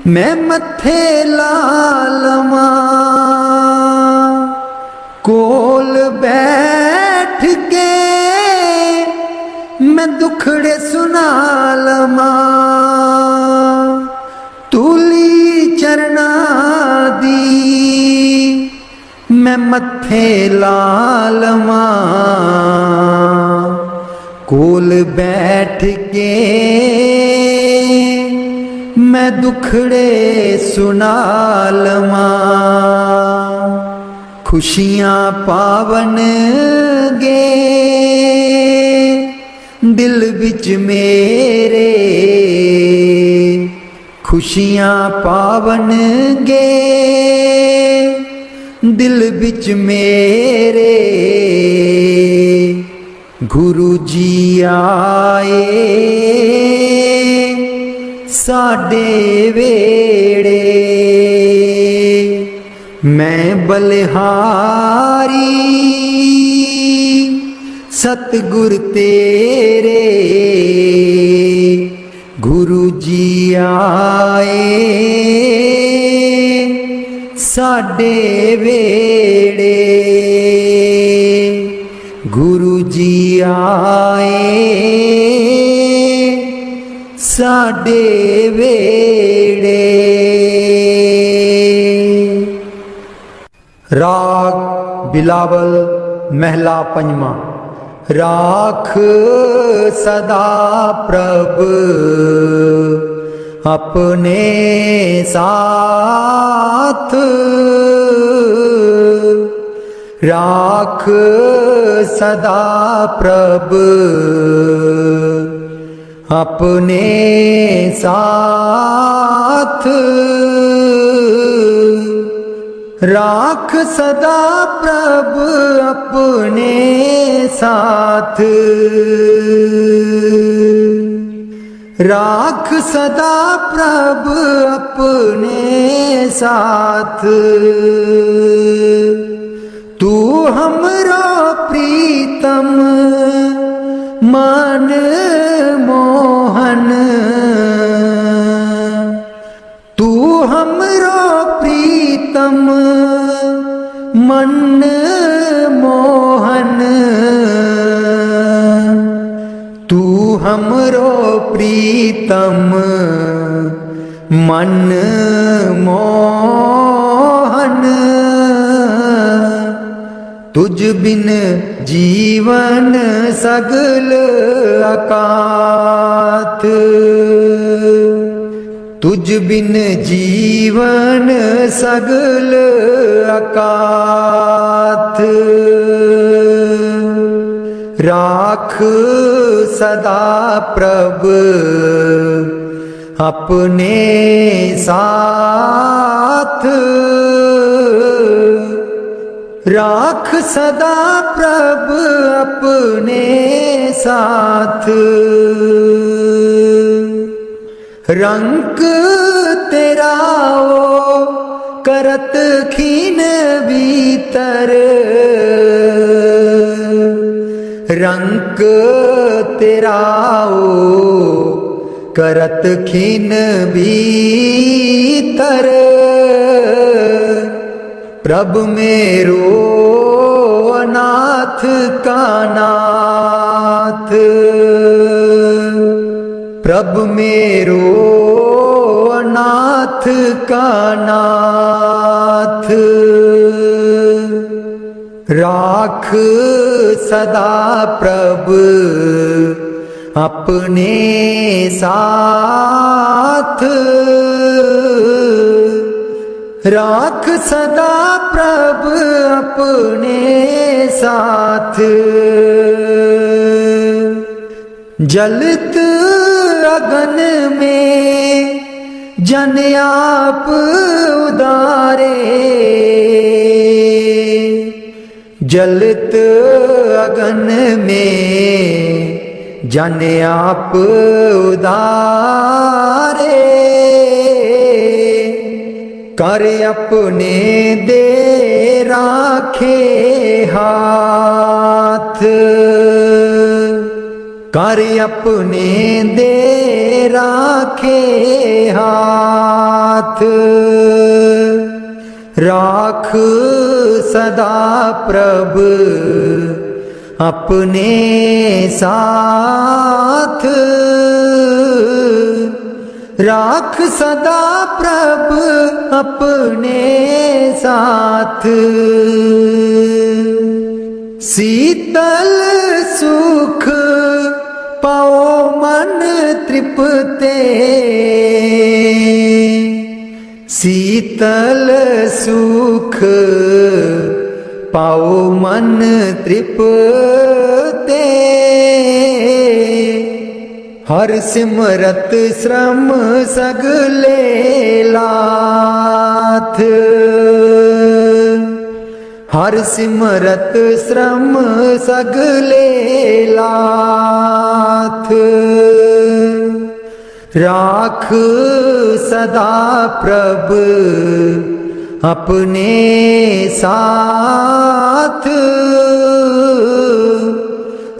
मैं मथे ला लवां, कोल बैठ के मैं दुखड़े सुना लवां। तुली चरना दी मैं मथे ला लवां, कोल बैठ के मैं दुखड़े सुना लवां। खुशियां पावन गे दिल विच मेरे, खुशियां पावन गे दिल विच मेरे। गुरु जी आए साडे वेड़े। मैं बलिहारी सतगुर तेरे, गुरु जी आए साडे वेड़े। गुरु जी आए साडे वेड़े। राग बिलावल महला पंजवा। राख सदा प्रभ अपने साथ, राख सदा प्रभ अपने साथ। राख सदा प्रभ अपने साथ, राख सदा प्रभ अपने साथ। तू हमरो प्रीतम मन मोहन, तू हमरो प्रीतम मन मोहन। तू हमरो प्रीतम मन मोहन। तुझ बिन जीवन सगल अकाथ, तुझ बिन जीवन सगल अकाथ। राख सदा प्रभ अपने साथ, राख सदा प्रभ अपने साथ। रंग तेरा ओ करत खीन भीतर, रंग तेरा ओ करत खीन भीतर। प्रभ मेरो अनाथ का नाथ, प्रभ मेरो अनाथ का नाथ। राख सदा प्रभ अपने साथ, राख सदा प्रभ अपने साथ। जलत अगन में जन आप उदारे, जलत अगन में जन आप उदारे, कर अपने दे राखे हाथ, कर अपने दे राखे हाथ, राख सदा प्रभ अपने साथ, राख सदा प्रभ अपने साथ। शीतल सुख पाओ मन तृप्ते, शीतल सुख पाओ मन तृप्ते, हर सिमरत श्रम सगले लाथ, हर सिमरत श्रम सगले लाथ, राख सदा प्रभ अपने साथ,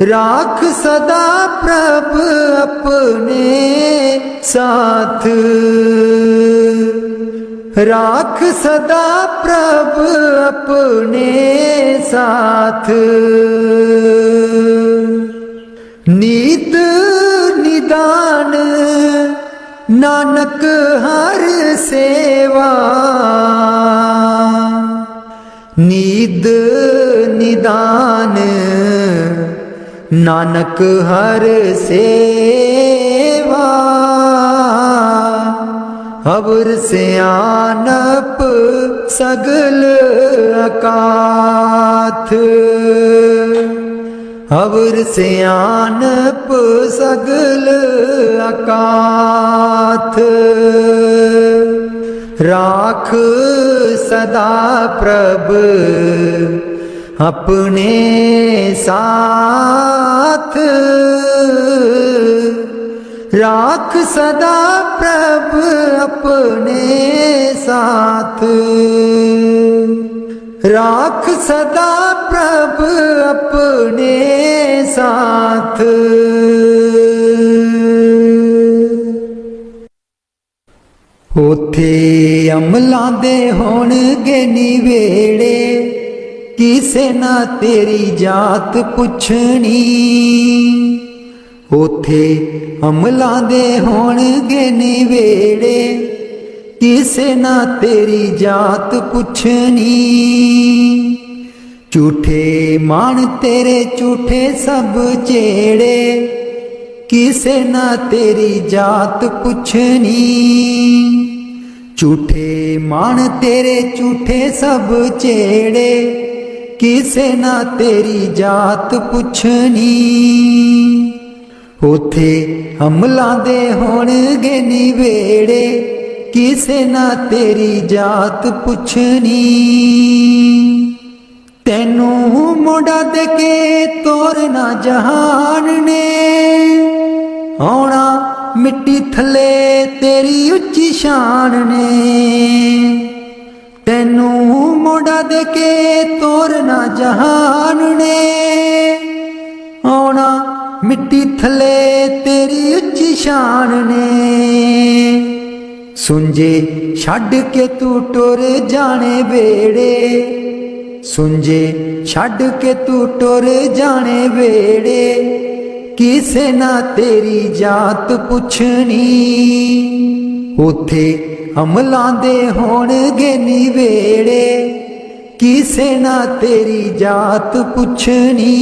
राख सदा प्रभ अपने साथ, राख सदा प्रभ अपने साथ। नीत निदान नानक हर सेवा, नीद निदान नानक हर सेवा, अवर सियानप सगल अकाथ, अवर सियानप सगल अकाथ, राख सदा प्रभ अपने साथ, राख सदा प्रभ अपने साथ, राख सदा प्रभ अपने साथ। उथे अमलां दे होणगे निवेड़े, किसे ना तेरी जात पुछनी, उथे अमलां दे होणगे निवेड़े, किसे ना तेरी जात पुछनी, झूठे मान तेरे झूठे सब चेड़े, किसे ना तेरी जात पुछनी, झूठे मान तेरे झूठे सब चेड़े, किसे ना तेरी जात पुछनी, उथे अमलां दे होणगे निवेड़े, किसे ना तेरी जात पुछनी, तैनू मोड़ा दे के तोरना जहान ने, आउणा मिट्टी थले तेरी उच्ची शान ने, तैनू मोड़ा दे के तोरना जहान ने, आउणा मिट्टी थले तेरी उच्ची शान ने, सुंजे छड़ के तू टुर जाने वेड़े, सुंजे छड़ के तू टुर जाने वेड़े, किसे ना तेरी जात पुछनी, उथे अमलां दे होणगे निवेड़े, किसे ना तेरी जात पुछनी,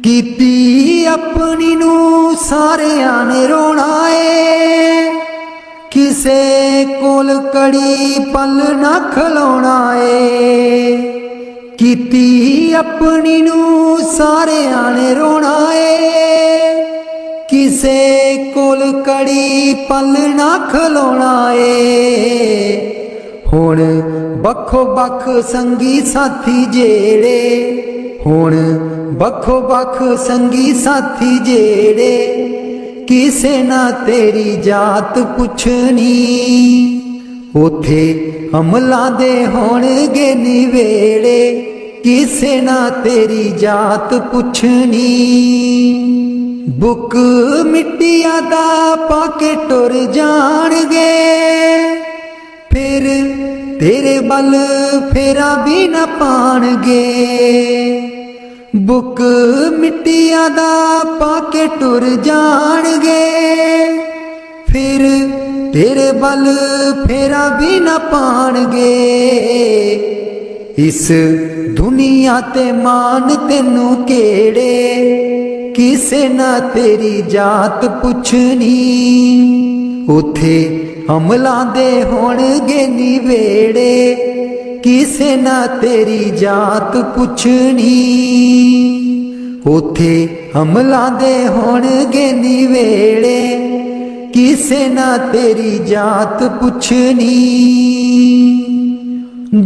कीती अपनी नू सारियां ने रोना है, किसे कोल कड़ी पल ना खलोना है, कीती अपनी नू सारियां ने रोना है, किसे कोल कड़ी पल ना खलोना ए हुण बखो बख संगी साथी जेड़े हुण बखो बख संगी साथी जेड़े किसे ना तेरी जात पुछनी उथे अमलां दे होणगे निवेड़े किसे ना तेरी जात पुछनी बुक मिट्टिया दा पाके टुर जाणगे फिर तेरे बल फेरा भी न पाणगे बुक मिट्टिया दा पाके टुर जाणगे फिर तेरे बल फेरा भी न पाणगे इस दुनिया ते मान तेनू केड़े किसे ना तेरी जात पुछनी उथे अमलां दे होणगे निवेड़े किसे ना तेरी जात पुछनी उथे अमलां दे होणगे निवेड़े किसे ना तेरी जात पुछनी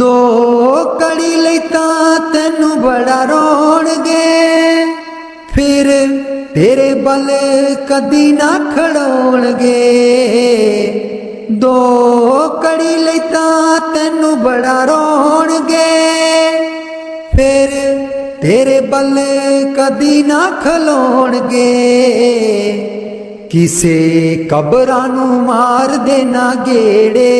दो कड़ी लई तां तैनू बड़ा रोणगे फिर तेरे बल कदी ना खड़ोणगे दो कड़ी लई तां तैनू बड़ा रोणगे फिर तेरे बल कदी ना खलोणगे किसे कबरां नू मार देना गेड़े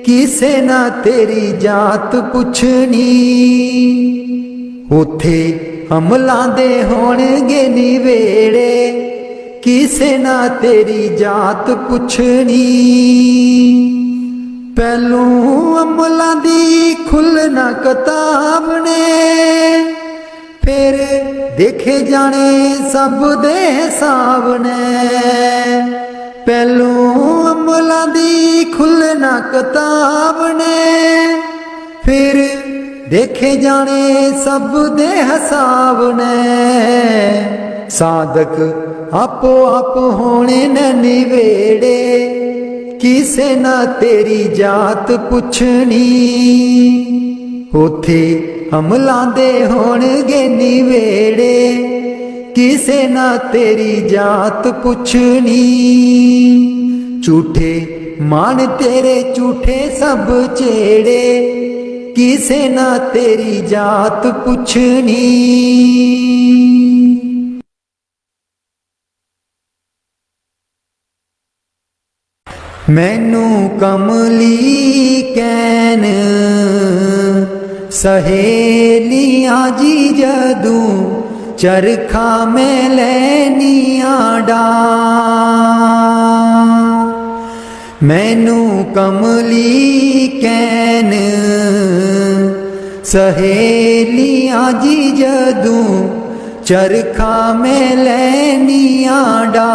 किसे ना तेरी जात पुछनी उथे अमलां दे होणगे निवेड़े किसे ना तेरी जात पुछनी पहलू अमलां दी खुलना किताब ने फिर देखे जाने सब दे हिसाब ने पहलू अमलां दी खुलना किताब ने फिर देखे जाने सब दे हिसाब ने साधक आपो आप होने न निवेड़े किसे ना तेरी जात पुछनी उथे अमलां दे होणगे निवेड़े किसे ना तेरी जात पुछनी झूठे मान तेरे झूठे सब चेड़े किसे ना तेरी जात पुछनी मैनू कमली कैन सहेलियां जी जदू चरखा में लैनिया डा मैनू कमली कैन सहेलियां जी जदू चरखा में लैनिया डा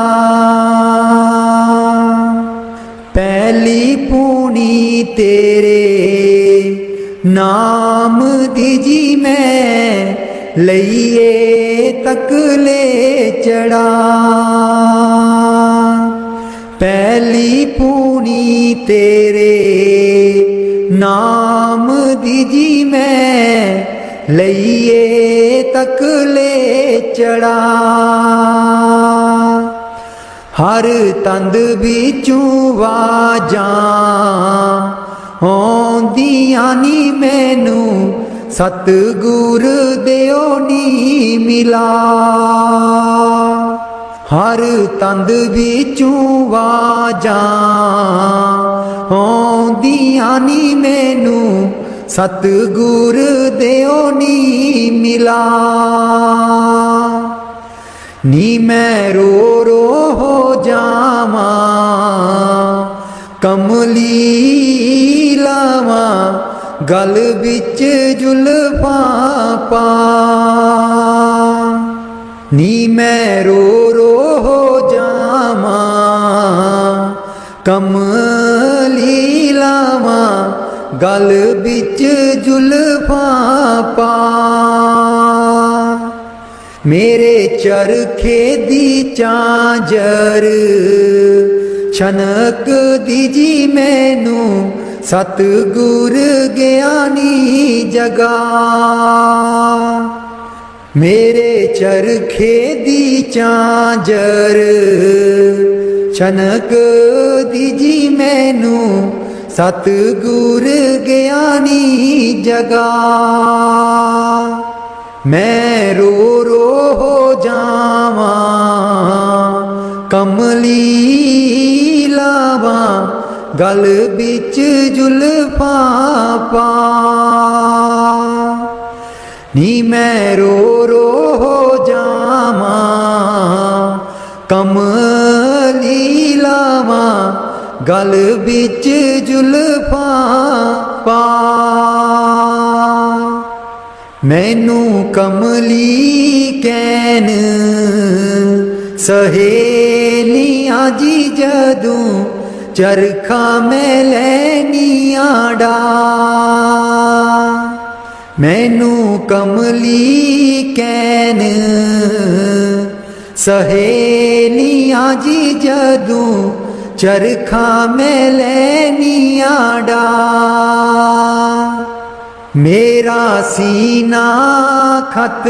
पहली पूनी तेरे नाम दी जी मैं लइए तकले चढ़ा पहली पूनी तेरे नाम दी जी मैं लइए तकले चढ़ा हर तंद बिचूं वाजां आउंदियां नी मैनू सतगुर देओ नी मिला हर तंद बिचूं वाजां आउंदियां नी मैनू सतगुर देओ नी मिला नी मैं रो रो हो जावां कमली लावां गल बिच जुल्फां पा नी मैं रो रो हो जावां कमली लावां गल बिच जुल्फां पा मेरे चरखे दी झांझर छनक दीजी मैनू सतगुर ज्ञानी जगा। मेरे चरखे दी झांझर छनक दीजी मैनू सतगुर ज्ञानी जगा। मैं रो रो हो जावा कमली लावा गल बिच जुल्फा पा। नी मैं रो रो हो जावा कमली लावा गल बिच जुल्फा पा। मैनू कमली कैन सहेलियां जी जदों चरखा मैं लैनिया डा। मैनू कमली कैन सहेलियां जी जदों चरखा मैं लैनिया डा। मेरा सीना खत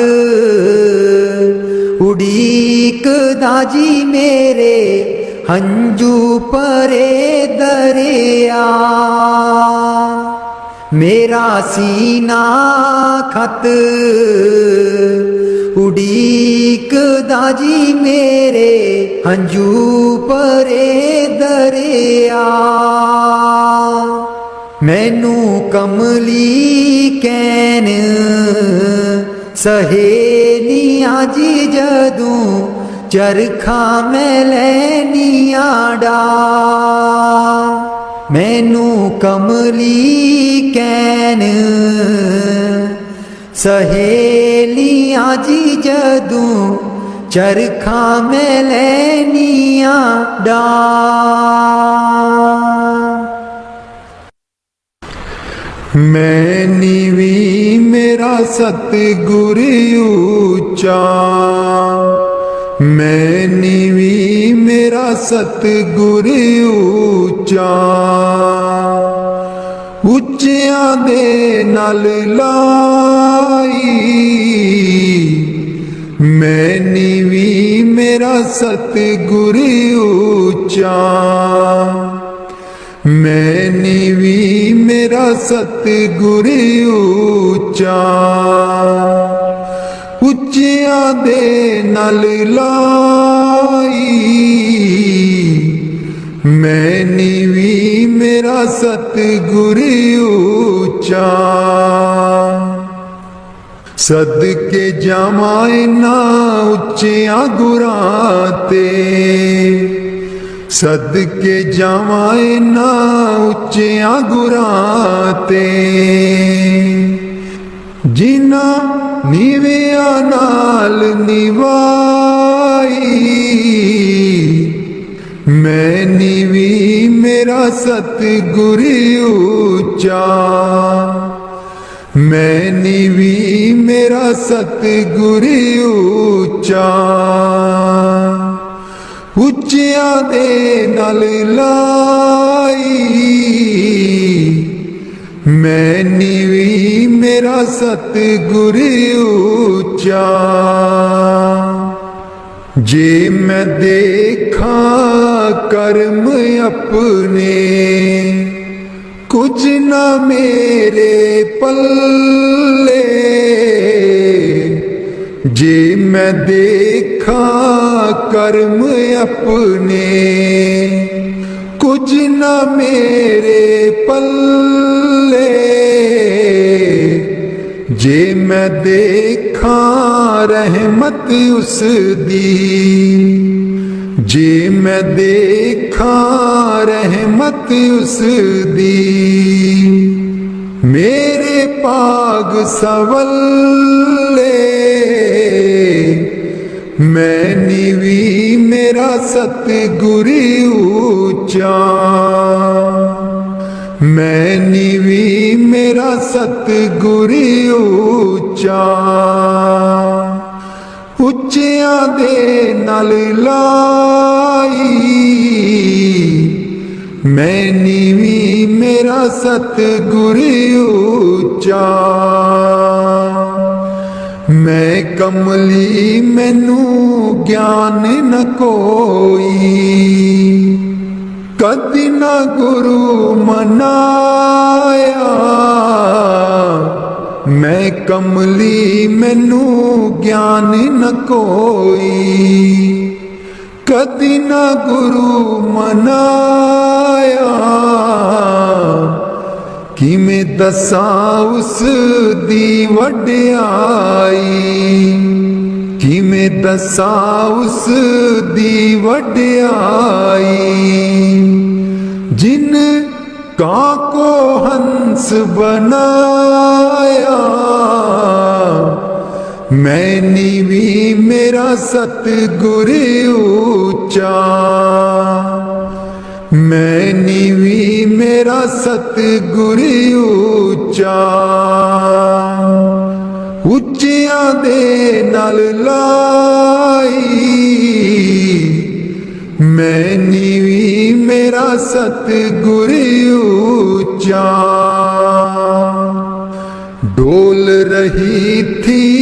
उड़ीक दाजी मेरे हंजू परे दरिया। मेरा सीना खत उड़ीक दाजी मेरे हंजू परे दरिया। मैनू कमली कैन सहेलियां जी जदों चरखा मैं लैनिया डा। मैनू कमली कैन सहेलियां जी जदों चरखा मैं लैनिया डा। मैं नीवी मेरा सतगुर ऊंचा। मैं नीवी मेरा सतगुर ऊंचा। ਉੱਚਿਆਂ ਦੇ ਨਾਲ ਲਾਈ ਮੈਂ ਨੀਵੀ ਮੇਰਾ ਸਤਿਗੁਰ ਉੱਚਾ। मैं नीवी मेरा सतगुर ऊंचा। ਉੱਚਿਆਂ ਦੇ ਨਾਲ ਲਾਈ मैं नीवी मेरा सतगुर ऊंचा। सदके जावां ना ਉੱਚਿਆਂ गुरां ते। सदके जावां ना ਉੱਚਿਆਂ गुरां ते। जिन्हां नीवियां नाल निवाई मैं नीवी मेरा सतगुर ऊंचा। मैं नीवी मेरा सतगुर ऊंचा। ਉੱਚਿਆਂ ਦੇ ਨਾਲ ਲਾਈ मैं नीवी मेरा सतगुर ऊंचा। जे मैं देखा कर्म अपने कुछ न मेरे पल्ले। जे मैं देखा कर्म अपने कुछ न मेरे पल्ले। जे मैं देखा रहमत उस दी। जे मैं देखा रहमत उस दी मेरे पाग सवल्ले। मैं नीवी मेरा सतगुर ऊंचा। मैं नीवी मेरा सतगुर ऊंचा। ਉੱਚਿਆਂ ਦੇ ਨਾਲ ਲਾਈ। ਮੈਂ ਨੀਵੀਂ ਮੇਰਾ ਸਤਿਗੁਰ ਉੱਚਾ। ਮੈਂ ਕਮਲੀ ਮੈਨੂੰ ਗਿਆਨ ਨ ਕੋਈ। ਕਦੀ ਨਾ ਗੁਰੂ ਮਨਾਇਆ। ਮੈਂ ਕਮਲੀ ਮੈਨੂੰ ਗਿਆਨ ਨ ਕੋਈ। ਕਦੀ ਨਾ ਗੁਰੂ ਮਨਾਇਆ। ਕਿਵੇਂ ਦੱਸਾਂ ਉਸ ਦੀ ਵਡਿਆਈ। ਕਿਵੇਂ ਦੱਸਾਂ ਉਸ ਦੀ ਵਡਿਆਈ। ਜਿਨ ਕਾਂ ਕੋ ਹੰਸ ਬਣਾਇਆ। ਮੈਂ ਨੀਵੀਂ ਮੇਰਾ ਸਤਿਗੁਰ ਉੱਚਾ। ਮੈਂ ਨੀਵੀਂ ਮੇਰਾ ਸਤਿਗੁਰ ਉੱਚਾ। ਉੱਚਿਆਂ ਦੇ ਨਾਲ ਲਾਈ। ਮੈਂ ਨੀਵੀਂ ਮੇਰਾ ਸਤਿਗੁਰ ਉੱਚਾ। ਡੋਲ ਰਹੀ ਥੀ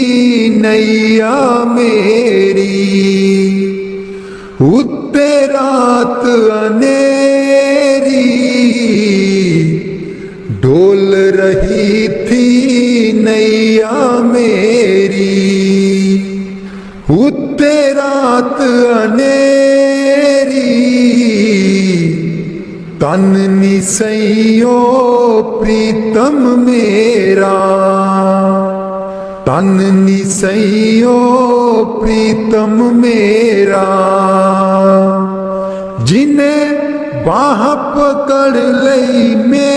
ਨੈया ਮੇਰੀ। ਉੱਤੇ ਰਾਤ ਅਨੇਰੀ। ਡੋਲ ਰਹੀ ਥੀ ਨੈया ਮੇਰੀ। ਉੱਤੇ ਰਾਤ ਅਨੇਰੀ। ਤਨ ਨਿਸਈਓ ਪ੍ਰੀਤਮ ਮੇਰਾ। ਤਨ ਨਿਸਈਓ ਪ੍ਰੀਤਮ ਮੇਰਾ। ਜਿਨੇ ਬਾਹ ਪਕੜ ਲਈ ਮੇਰੀ।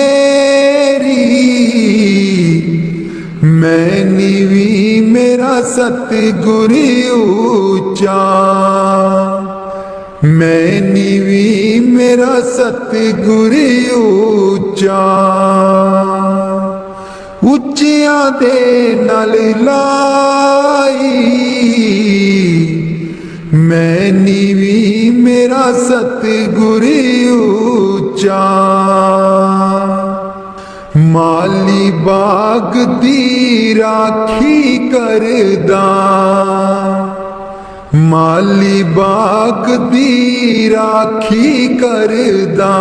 ਮੈਂ ਨੀਵੀਂ ਮੇਰਾ ਸਤਿਗੁਰ ਉੱਚਾ। ਮੈਂ ਨੀਵੀਂ ਮੇਰਾ ਸਤਿਗੁਰ ਉੱਚਾ। ਉੱਚਿਆਂ ਦੇ ਨਾਲ ਲਾਈ। ਮੈਂ ਨੀਵੀਂ ਮੇਰਾ ਸਤਿਗੁਰ ਉੱਚਾ। ਮਾਲੀ ਬਾਗ ਦੀ ਰਾਖੀ ਕਰਦਾ। ਮਾਲੀ ਬਾਗ ਦੀ ਰਾਖੀ ਕਰਦਾ।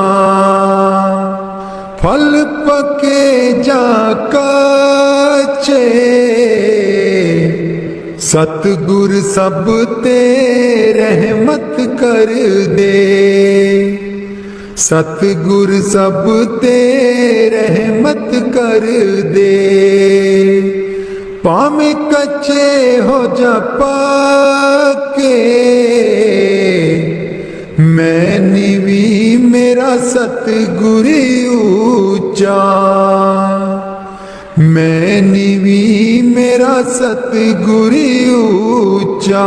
ਫਲ ਪਕੇ ਜਾਂ ਕੱਚੇ। ਸਤਿਗੁਰ ਸਭ ਤੇ ਰਹਿਮਤ ਕਰ ਦੇ। ਸਤਿਗੁਰ ਸਭ ਤੇ ਰਹਿਮਤ ਕਰ ਦੇ। ਭਾਵੇਂ ਕੱਚੇ ਹੋ ਜਾਂ ਪੱਕੇ। ਮੈਂ ਨੀਵੀਂ ਮੇਰਾ ਸਤਿਗੁਰ ਉੱਚਾ। ਮੈਂ ਨੀਵੀਂ ਮੇਰਾ ਸਤਿਗੁਰ ਉੱਚਾ।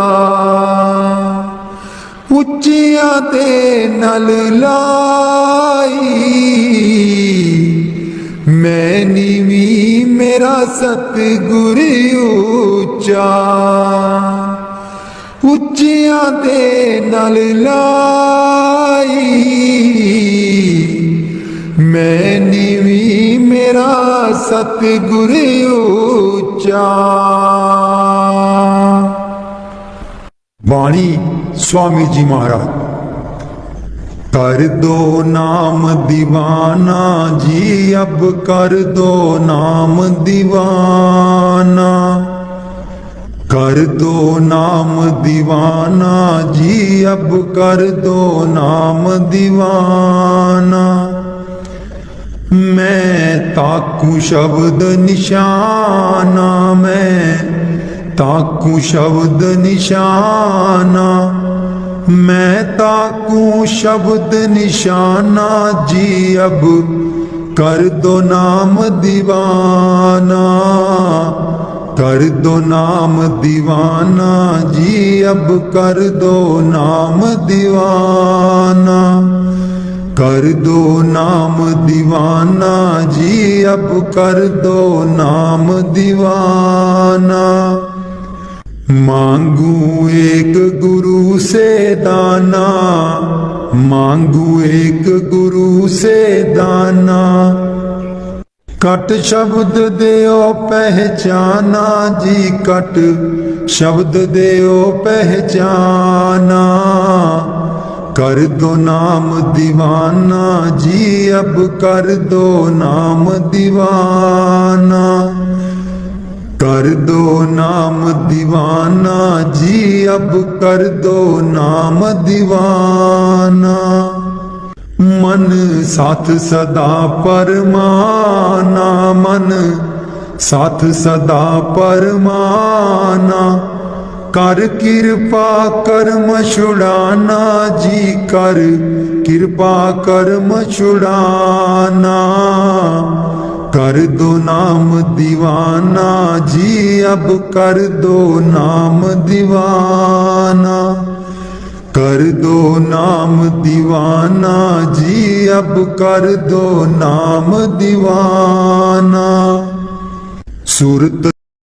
ਉੱਚਿਆਂ ਦੇ ਨਾਲ ਲਾਈ। ਮੈਂ ਨੀਵੀਂ ਮੇਰਾ ਸਤਿਗੁਰ ਉੱਚਾ। ਉੱਚਿਆਂ ਦੇ ਨਾਲ ਲਾਈ। ਮੈਂ ਨੀਵੀਂ ਮੇਰਾ ਸਤਿਗੁਰ ਉੱਚਾ। ਬਾਣੀ स्वामी जी महाराज। कर दो नाम दीवाना जी, अब कर दो नाम दीवाना। कर दो नाम दीवाना जी, अब कर दो नाम दीवाना। मैं ताकू शब्द निशाना, मैं ताकू शब्द निशाना। मैं ताकू शब्द निशाना जी, अब कर दो नाम दीवाना। कर दो नाम दीवाना जी, अब कर दो नाम दीवाना। कर दो नाम दीवाना जी, अब कर दो नाम दीवाना। मांगू एक गुरु से दाना, मांगू एक गुरु से दाना। कट शब्द देओ पहचाना जी, कट शब्द देओ पहचाना। कर दो नाम दीवाना जी, अब कर दो नाम दीवाना। कर दो नाम दीवाना जी, अब कर दो नाम दीवाना। मन साथ सदा परमाना, मन साथ सदा परमाना। कर कृपा कर्म छुड़ाना जी, कर कृपा कर्म छुड़ाना। कर दो नाम दीवाना जी, अब कर दो नाम दीवाना। कर दो नाम दीवाना जी, अब कर दो नाम दीवाना। सूरत